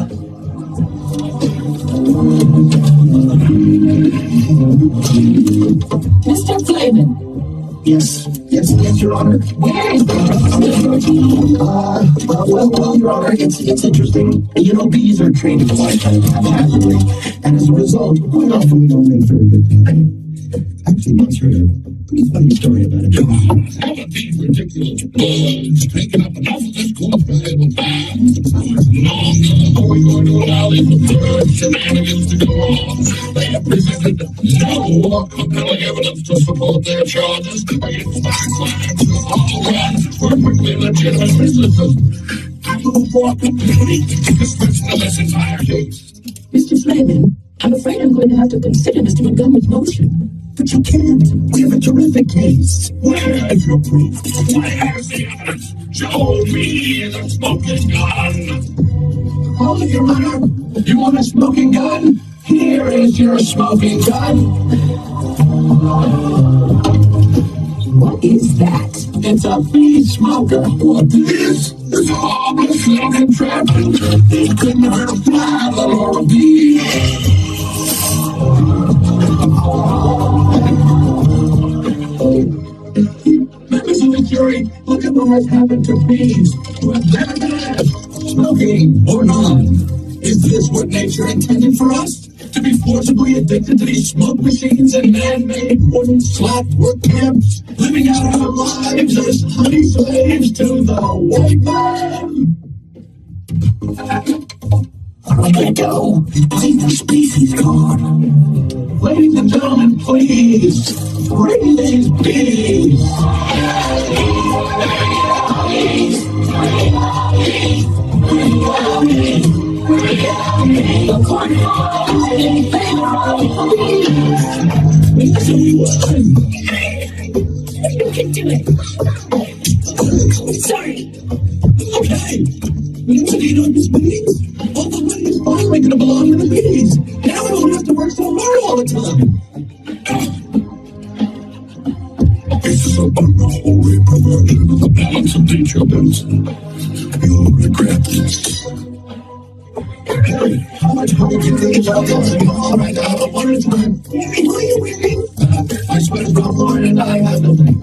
Mr. Flavin. Yes, Your Honor. Where is the Well, Your Honor, it's interesting. You know, bees are trained to fly haphazardly, and as a result, quite often we don't make very good time. Actually, once heard a pretty funny story about it. Have a beat ridiculous bugs taking up enough of this court's valuable time. No, are we going to allow these absurd shenanigans to go on? They have presented no compelling evidence to support their charges against my clients who all run perfectly legitimate businesses. I will walk completely to discretion of this entire case. Mr. Flavin, I'm afraid I'm going to have to consider Mr. Montgomery's motion. But you can't. We have a terrific case. Where is your proof? Where is the evidence? Show me the smoking gun. Oh, Your Honor, you want a smoking gun? Here is your smoking gun. What is that? It's a bee smoker. What is? It's a harmless little contraption. It couldn't hurt a fly, or a bee. Members of the jury, look at what has happened to bees who have never had smoking or none. Is this what nature intended for us? to be forcibly addicted to these smoke machines and man-made wooden slack work camps, living out our lives as honey slaves to the white man. Where are we gonna go? I think the species gone. Ladies and gentlemen, please, bring these bees. You can do it. Sorry. Okay. You need on this bees. All the money is finally gonna belong to the bees. Now I don't have to work so hard all the time. This is a unholy perversion of the balance of nature, Benson. You'll regret this. Hey, how much money do you think about this? All right, now, but one at a time. Who are you winning? I swear to God, Lauren and I have nothing.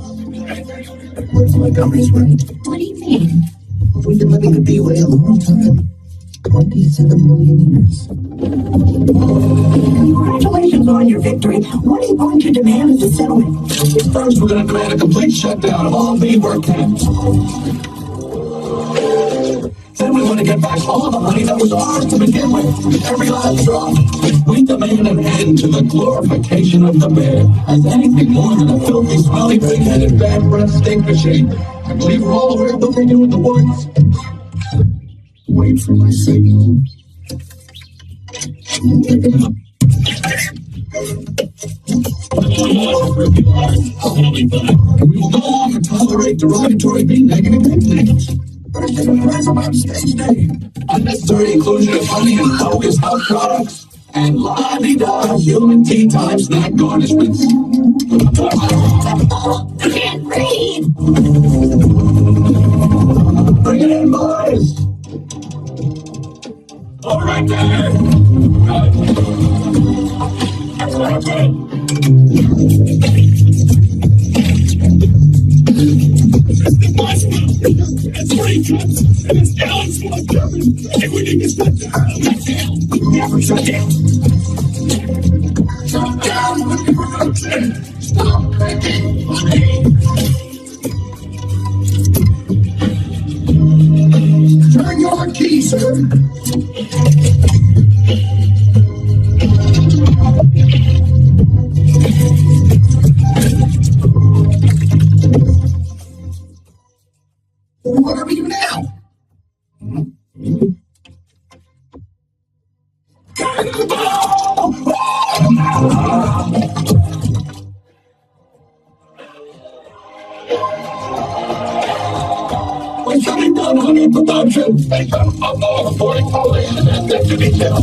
What's Montgomery's right? What do you mean? We've been living the bee way a long time. 27 million years. Congratulations on your victory. What are you going to demand as a settlement? First, we're going to demand a complete shutdown of all bee work camps. Then we want to get back all the money that was ours to begin with. Every last drop. We demand an end to the glorification of the bear as anything more than a filthy, smelly, pig-headed, bad breath stink machine. I believe we're all aware of what they do in the woods. Wait for my signal. Pick it up. We will no longer tolerate derogatory bee negative nicknames. Unnecessary inclusion of honey and bogus health products, and la-di-da human tea time snack garnishments. I can't breathe. Bring it in, boys. All right there. That's what I did. It's 3 cups, and it's gallons full of German. And we need to shut down. Never shut down. Shut down with the production. Stop making money. Turn your key, sir. What are we doing now? We're shutting down honey production based on all reporting fully and attentive to detail.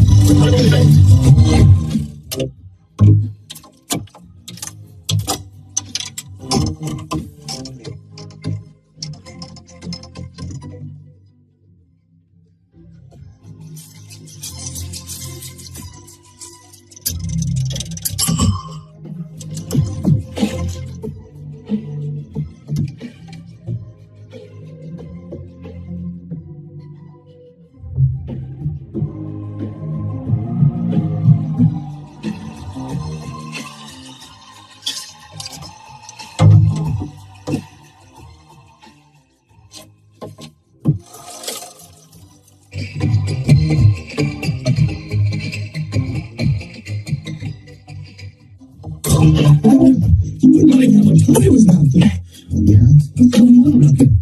You wouldn't mind how much money was out there. Oh, yeah? What's going on out there?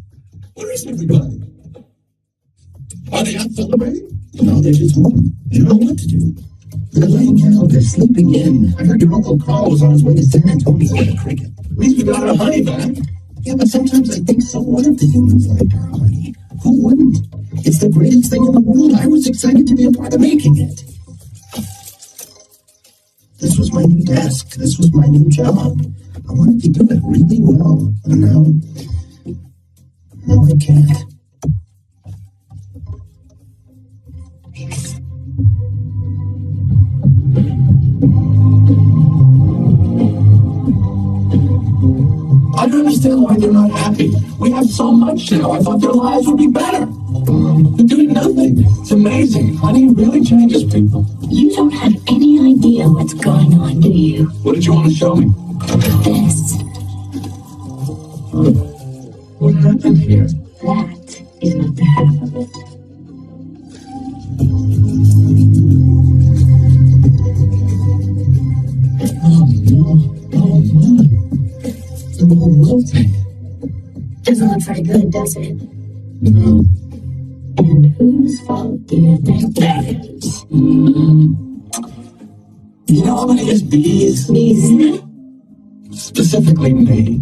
Where is everybody? Are they out celebrating? No, they're just home. They don't know what to do. They're laying out. They're sleeping in. I heard your Uncle Carl was on his way to San Antonio with a cricket. At least we got our honey back. Yeah, but sometimes I think, so what if the humans liked our honey? Who wouldn't? It's the greatest thing in the world. I was excited to be a part of making it. This was my new desk. This was my new job. I wanted to do it really well. And now I can't. I don't understand why they're not happy. We have so much now. I thought their lives would be better. They're doing nothing. It's amazing. Honey really changes people. You don't have any idea what's going on, do you? What did you want to show me? This. What happened here? That is not the half of it. Oh no. Oh my. The whole world tank. Doesn't look very good, does it? No. And whose fault do you think that is? You know how many is bees? Bees? Specifically me.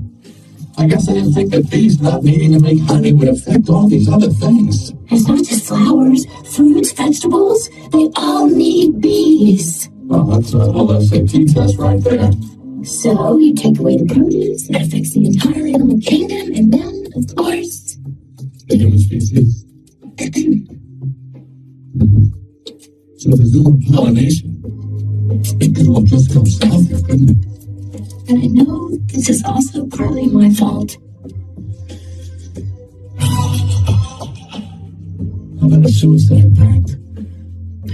I guess I didn't think that bees not needing to make honey would affect all these other things. It's not just flowers, fruits, vegetables. They all need bees. Well, that's a whole SAT test right there. So you take away the produce, that affects the entire animal kingdom, and then, of course, The human species. So if there's no more pollination, it could all just go south here, couldn't it? and I know this is also partly my fault. How about a suicide pact?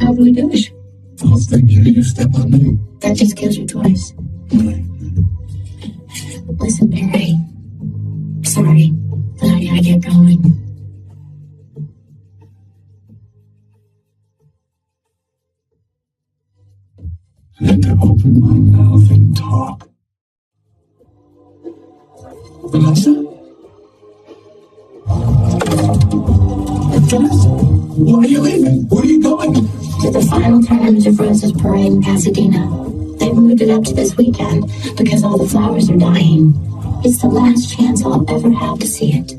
How do we do it? First thing you step on me. That just kills you twice. Listen, Barry. Sorry, but I gotta get going. And to open my mouth and talk. Vanessa? Vanessa? Why are you leaving? Where are you going? To the final tournament of Roses Parade in Pasadena. They've moved it up to this weekend because all the flowers are dying. It's the last chance I'll ever have to see it.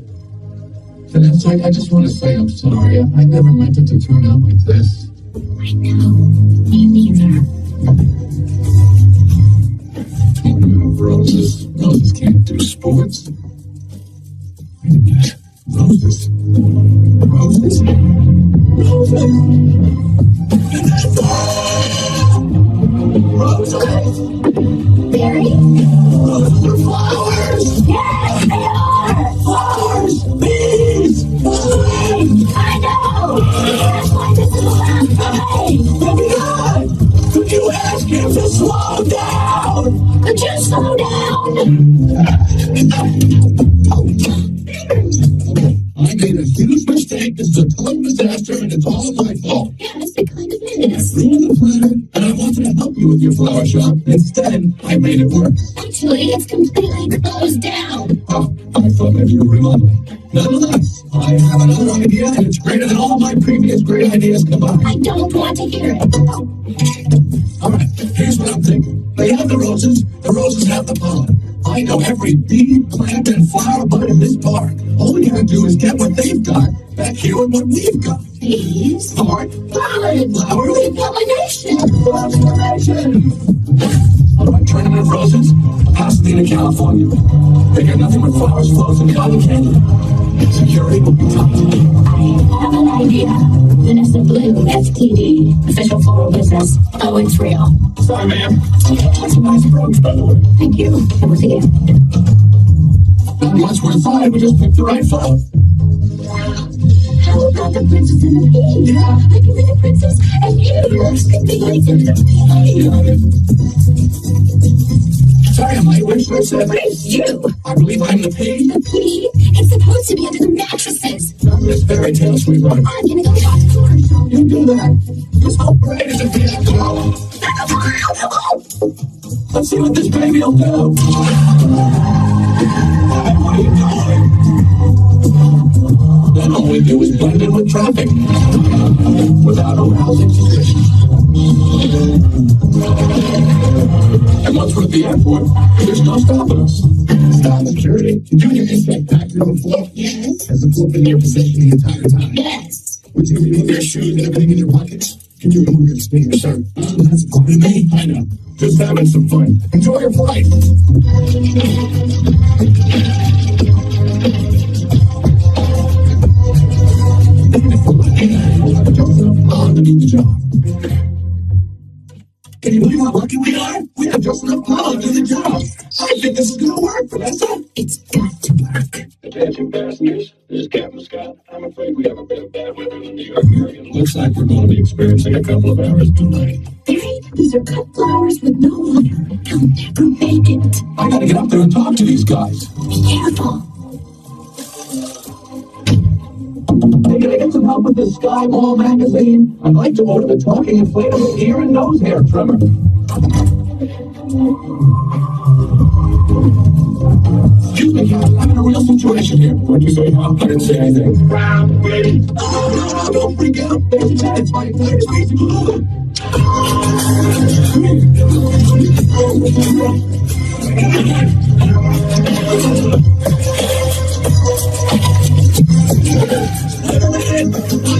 Vanessa, I just want to say I'm sorry. I never meant it to turn out like this. I know. Me neither. Tournament of Roses. Roses can't do sports. Wait a minute. Roses? Roses? Roses? Roses! Barry? Roses are flowers! Yes, they are! Flowers! Bees! Bees! I know! That's why this is the last parade! FBI! Could you ask him to slow down? Could you slow down? I made a huge mistake. This is a total disaster, and it's all my fault. Yes, it kind of is. Ruined the planet, and I wanted to help you with your flower shop. Instead, I made it worse. Actually, it's completely closed down. Oh, I thought maybe you were remodeling. Nonetheless, I have another idea, and it's greater than all my previous great ideas combined. I don't want to hear it. All right, here's what I'm thinking. They have the roses have the pollen. I know every bee, plant, and flower bud in this park. All we gotta do is get what they've got back here with what we've got. Bees? Start Pollen! flowers. Pollination! Pollination! All right, Tournament of Roses, Pasadena, California. They got nothing but flowers, flows, and cotton candy. Security will be top. I have an idea. Vanessa Blue, FTD, official floral business. Oh, it's real. Sorry, ma'am. That's a nice approach, by the way. Thank you. And we'll see you. Not much we're inside, we just picked the right flower. How about the princess and the bee? Yeah. I can be the princess and you can be the bee. Sorry, I'm late. Where's I said? It's you. I believe I'm the pig. The bee? It's supposed to be under the mattresses. Not in this fairy tale, sweetheart. I'm gonna go watch the commercial. You do that. This whole parade is a fiasco. Let's see what this baby will do. Hey, what are you doing? Then all we do is blend in with traffic without arousing suspicion. And once we're at the airport, there's no stopping us. Stop security. Junior insect factory before. Yes. Has the flip in your possession the entire time. Yes. Would you remove your shoes and everything in your pockets? Can you remove your skin, sir? That's fun to me. I know. Just having some fun. Enjoy your flight. We'll have just enough pollen to do the job. Can you believe how lucky we are? We have just enough pollen to do the job. I think this is going to work, Vanessa. It's got to work. Attention. you passengers. This is Captain Scott. I'm afraid we have a bit of bad weather in the New York area. Looks like we're going to be experiencing a couple of hours delay. Barry, these are cut flowers with no water. They'll never make it. I gotta get up there and talk to these guys. Be careful. Hey, can I get some help with this Sky Ball magazine? I'd like to order the talking inflatable ear and nose hair trimmer. Excuse me, Captain, I'm in a real situation here. What'd you say, Hal? I didn't say anything. Round, ready. Oh, no, don't freak out. It's my I'm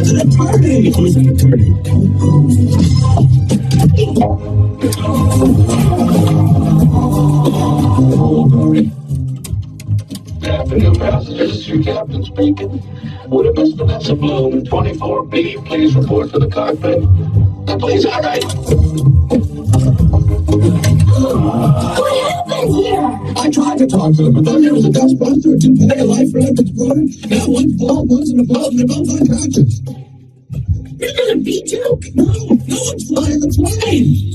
an attorney. Who's an attorney? Good afternoon, passengers. This is your captain speaking. Would have Miss Vanessa Bloom in 24B please report to the cockpit? Please, all right. What happened here? I tried to talk to them, but then there was a dustbuster, a two-bag of life raft exploder. Now one's full, one's in the boat, and they're both unconscious. You're gonna be joke. No one's flying the plane.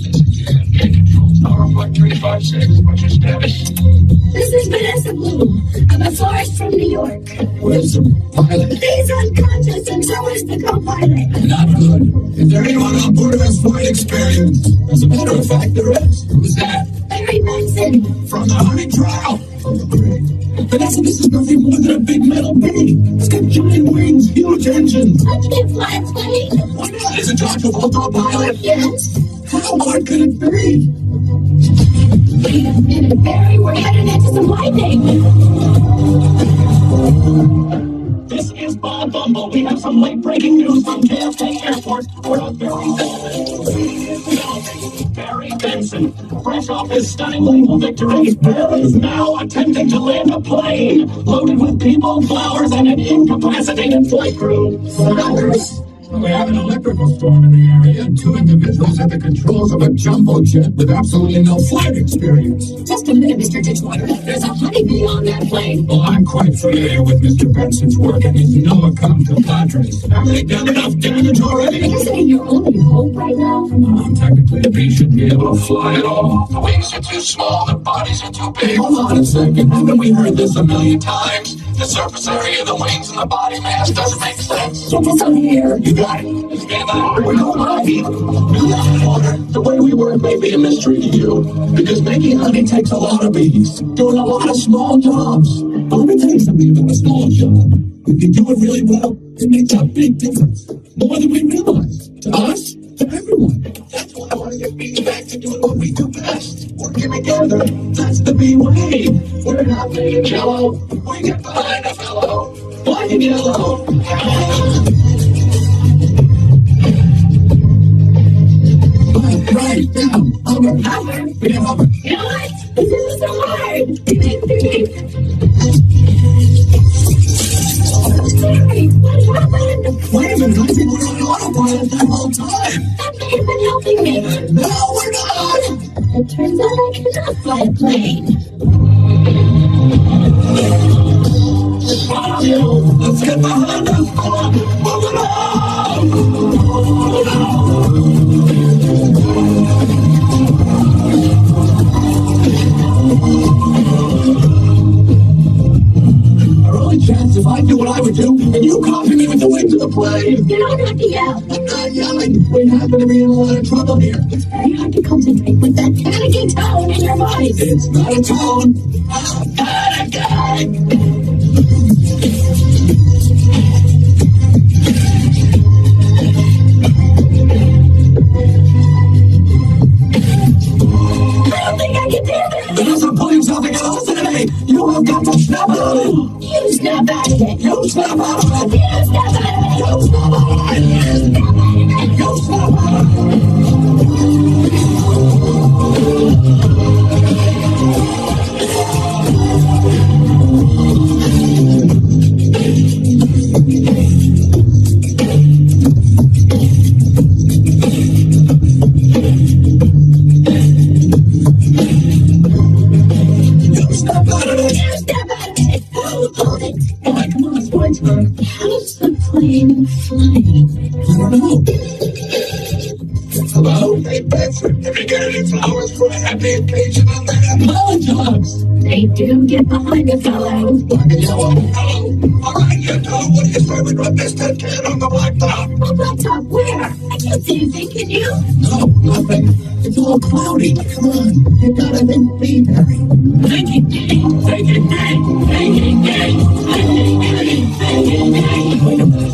Tower Flight 356, what's your status? This is Vanessa Bloom. I'm a florist from New York. Where's the pilot? He's unconscious and so is the co-pilot. Not good. Is there anyone on board who has flight experience? As a matter of fact, there is. Who's that? Barry Benson. From the Honey Trial. Oh, great. Vanessa, this is nothing more than a big metal bee. It's got giant wings, huge engines. I can't fly a plane. Why not? Is it John Travolta a pilot? Yes. How hard could it be? Wait a minute, Barry. We're headed into some lightning. This is Bob Bumble. We have some late-breaking news from JFK Airport. We're on Barry Benson, fresh off his stunning naval victory, is now attempting to land a plane loaded with people, flowers, and an incapacitated flight crew. We have an electrical storm in the area and two individuals at the controls of a jumbo jet with absolutely no flight experience. Just a minute, Mr. Ditchwater. There's a honeybee on that plane. Well, I'm quite familiar with Mr. Benson's work and his no account compadres. Have they done enough damage already? Are you saying your only hope right now? Technically, a bee should be able to fly at all. The wings are too small, the bodies are too big. Hold on a second, haven't we heard this a million times? The surface area of the wings and the body mass doesn't make sense. Get this on here. You got it. Stand by. We're no honey. The way we work may be a mystery to you, because making honey takes a lot of bees, doing a lot of small jobs. But let me tell you something about a small job. If you do it really well, it makes a big difference. More than we realize. To us, to everyone. That's why I want to get bees back to doing what we do best. Working together. That's the bee way. We're not made of jello. We get behind a fellow. Black and yellow. Right down. Over. Yeah, over. You know what? This is so hard. Barry, what happened? Wait a minute, I think we're on autopilot that whole time. You've been helping me. No, we're not. It turns out I cannot fly a plane. Let's get behind us. Move it on. Our only chance if I do what I would do, and you copy me with the wings of the plane. You know not to yell. I'm not yelling. We happen to be in a lot of trouble here. It's very hard to concentrate with that panicky tone in your voice. It's not a tone. I'm panicking. I don't think I can do this. Vanessa, pull yourself together. Listen to me. You have got to snap out of it. You snap out of it. You snap out of it. You snap out of it. You snap out of it. You snap out of You snap out of it. You snap out of it. Hold it. I'm flying. I don't know. Hello? Hey, Bedford, have you got any flowers for a happy occasion on that? Melon dogs! They do get behind a fellow. Black and yellow. Hello. All right, you know, what do you say we rub this dead cat on the blacktop? On blacktop where? I can't see anything, can you? No, nothing. It's all cloudy. Come on. You gotta think BeeMovie. Thinking game, thinking game, thinking game, thinking game, thinking game. Wait a minute.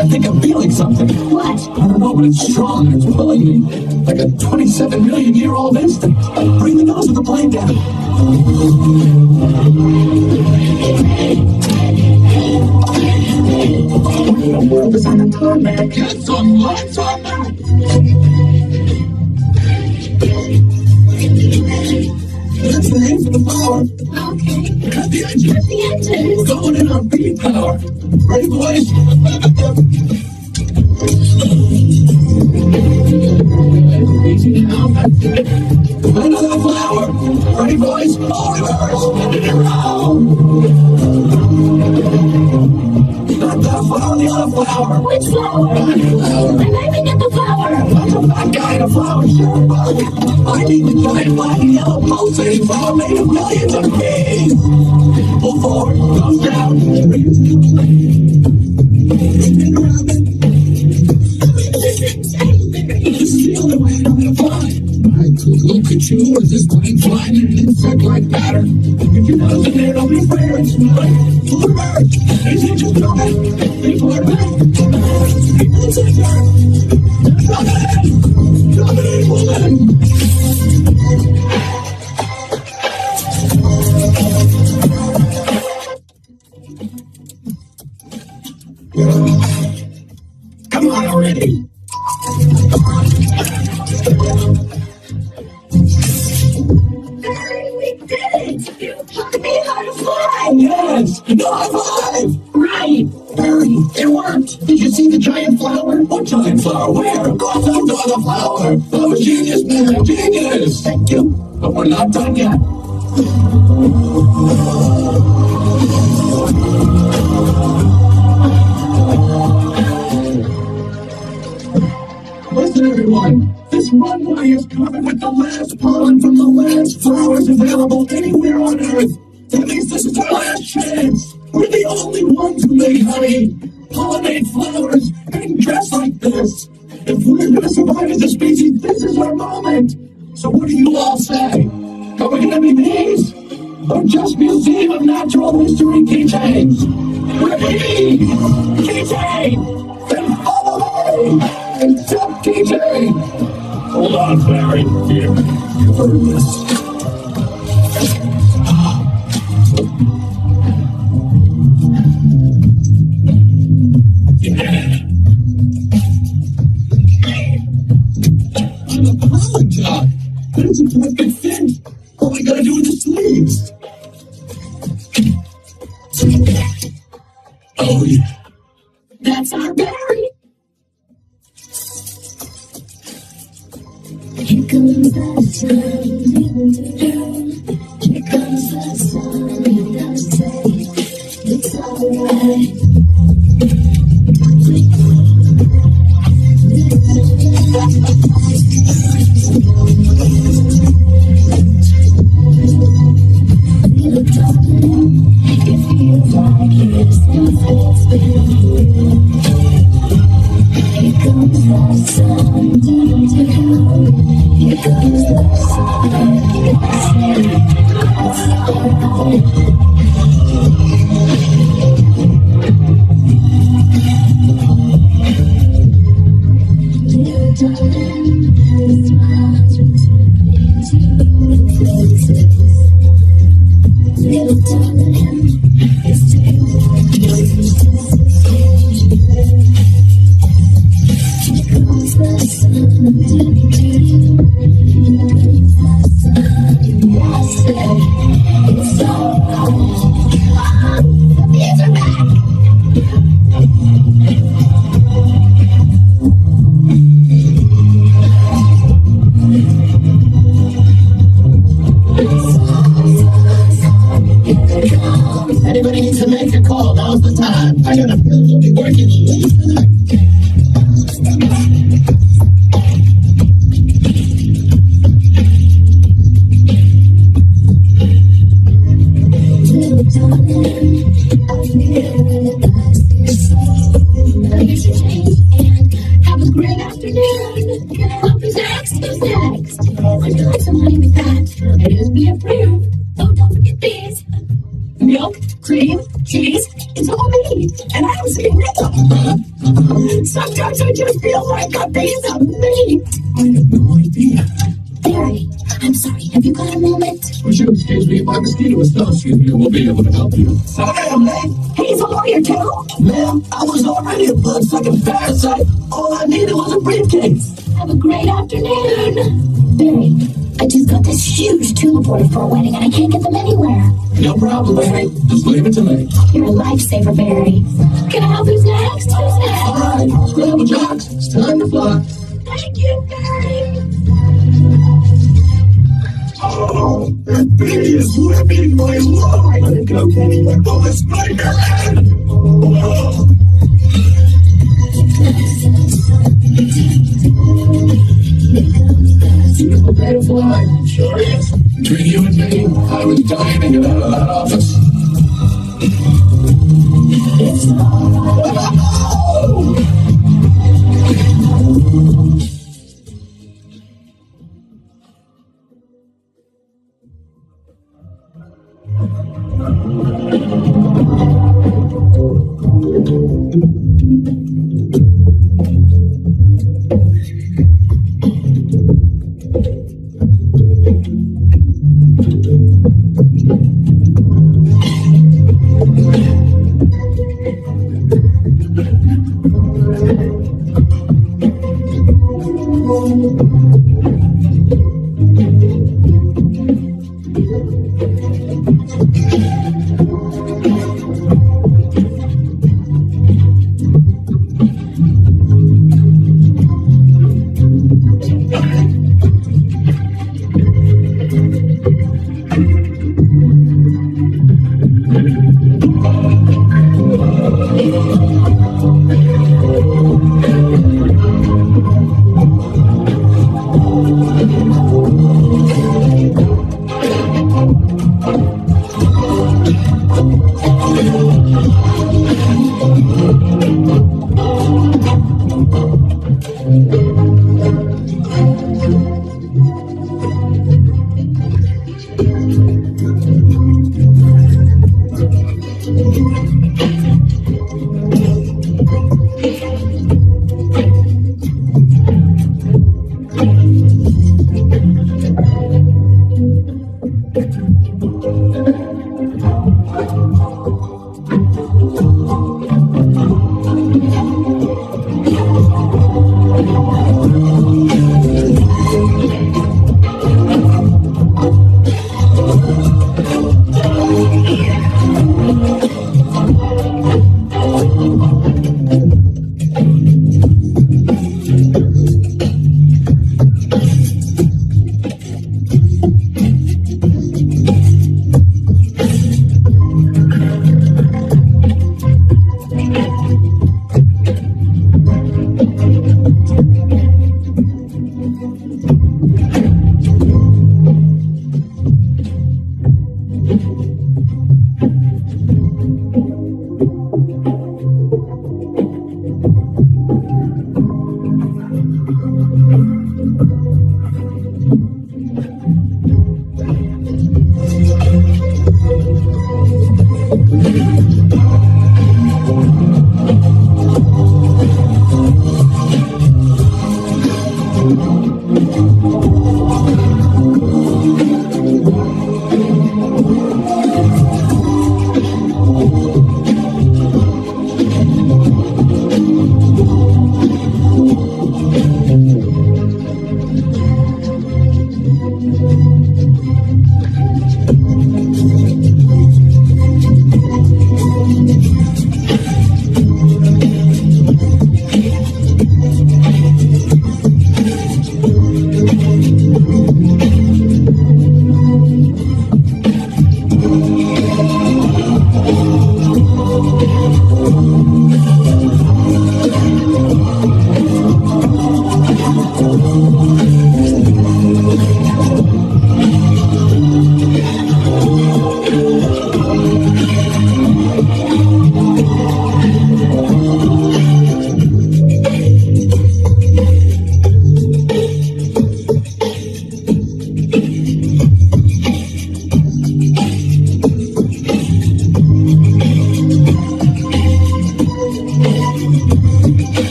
I think I'm feeling something. What? I don't know, but it's strong and it's pulling me like a 27 million year old instinct. Bring the nose of the plane down. The world is on a tarmac. Get some lights on that. Let's aim for the power. Okay. Cut the engine. Cut the engine. We're going in on beat power. Ready, boys? Easy now. Another flower. Ready, boys? All reverse. And in a row. Not that flower, the other flower. Which flower? I'm aiming at the flower. I'm that guy in a flower shirt. I need the giant black and yellow pulsating flower made of millions of bees. Pull forward, goes down. Spin around it. Steal the way I'm gonna fly. I could look at you as this plane flying in an insect-like pattern. If you know the there, don't be fair. It's like full of birds. Is it just coming? People are back. It's a bird. Coming, woman. Come on already. We did it! You taught me how to fly! Yes! High five! Right! Barry, it worked! Did you see the giant flower? What giant flower? Where? Go to the flower! That was genius, man! Genius! Thank you! But we're not done yet! Listen, everyone! This runway is covered with the last pollen from the last flowers available anywhere on Earth. That means this is our last chance. We're the only ones who make honey, pollinate flowers, and dress like this. If we're gonna survive as a species, this is our moment. So what do you all say? Are we gonna be bees? Or just Museum of Natural History keychains? We're bees! Keychain! Then follow me! And tip keychain! Hold on, Barry. Here, you've heard this. Yeah. I'm a pollen job. That's a perfect fit. All we gotta do is the sleeves. Oh, yeah. That's our Barry! Here comes the sun, here comes the sun, and I say, it's alright. Little darling, it feels like years since it's been real. Here comes the sun, here comes the sun, it's alright. Little darling, the smiles return into faces. Little darling, it's taking here comes the sun, I say it's alright. The bees are back. Anybody needs to make a call, now's the time. I got a feeling you'll be working. Have a great afternoon. Can I help you next? Who's next? I'd like some honey with that. It is be approved. Oh, don't forget these. Milk, cream, cheese, it's all me. And I don't see rhythm. Sometimes I just feel like a piece of meat. I have no idea. Barry, I'm sorry. Have you got a moment? Would you excuse me if my mosquito is not skin here? We'll be able to help you. Sorry, I'm late. He's a lawyer too. Ma'am, I was already a blood-sucking parasite. All I needed was a briefcase. Have a great afternoon. Barry, I just got this huge tulip order for a wedding and I can't get them anywhere. No problem, Barry. Just leave it to me. You're a lifesaver, Barry. Can I help? Who's next? Who's next? All right, scramble jocks. It's time to fly. Thank you, Barry. Oh, that bee is living my life. Let it go, Kenny. My bullets break her head. Oh. Beautiful day to fly. Sure is. Between you and me, I was dying to get out of that office. It's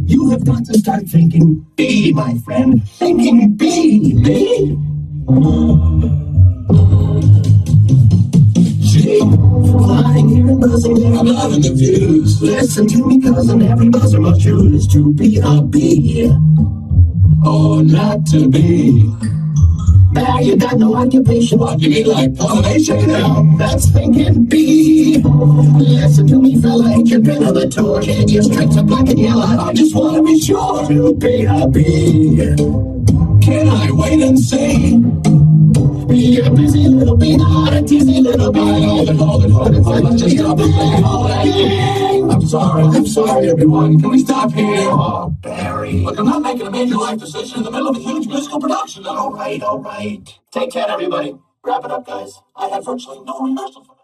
You have got to start thinking B, my friend. Thinking B, B. G. Flying here and buzzing there, I'm loving the views. Listen to me, cousin, every buzzer must choose to be a bee. Or not to be. Now you got no occupation. What do you mean, like pollination? That's thinking B. Listen to me, fella, ain't you been on the tour? Can't you stripes are black and yellow? I just wanna be sure to be a bee. Can I wait and see? Be a busy little bee, not a teasy little bee. Hold it, just stop it. I'm sorry, everyone. Can we stop here? Oh, Barry. Look, I'm not making a major life decision in the middle of a huge musical production. All right. Take care, everybody. Wrap it up, guys. I have virtually no rehearsal for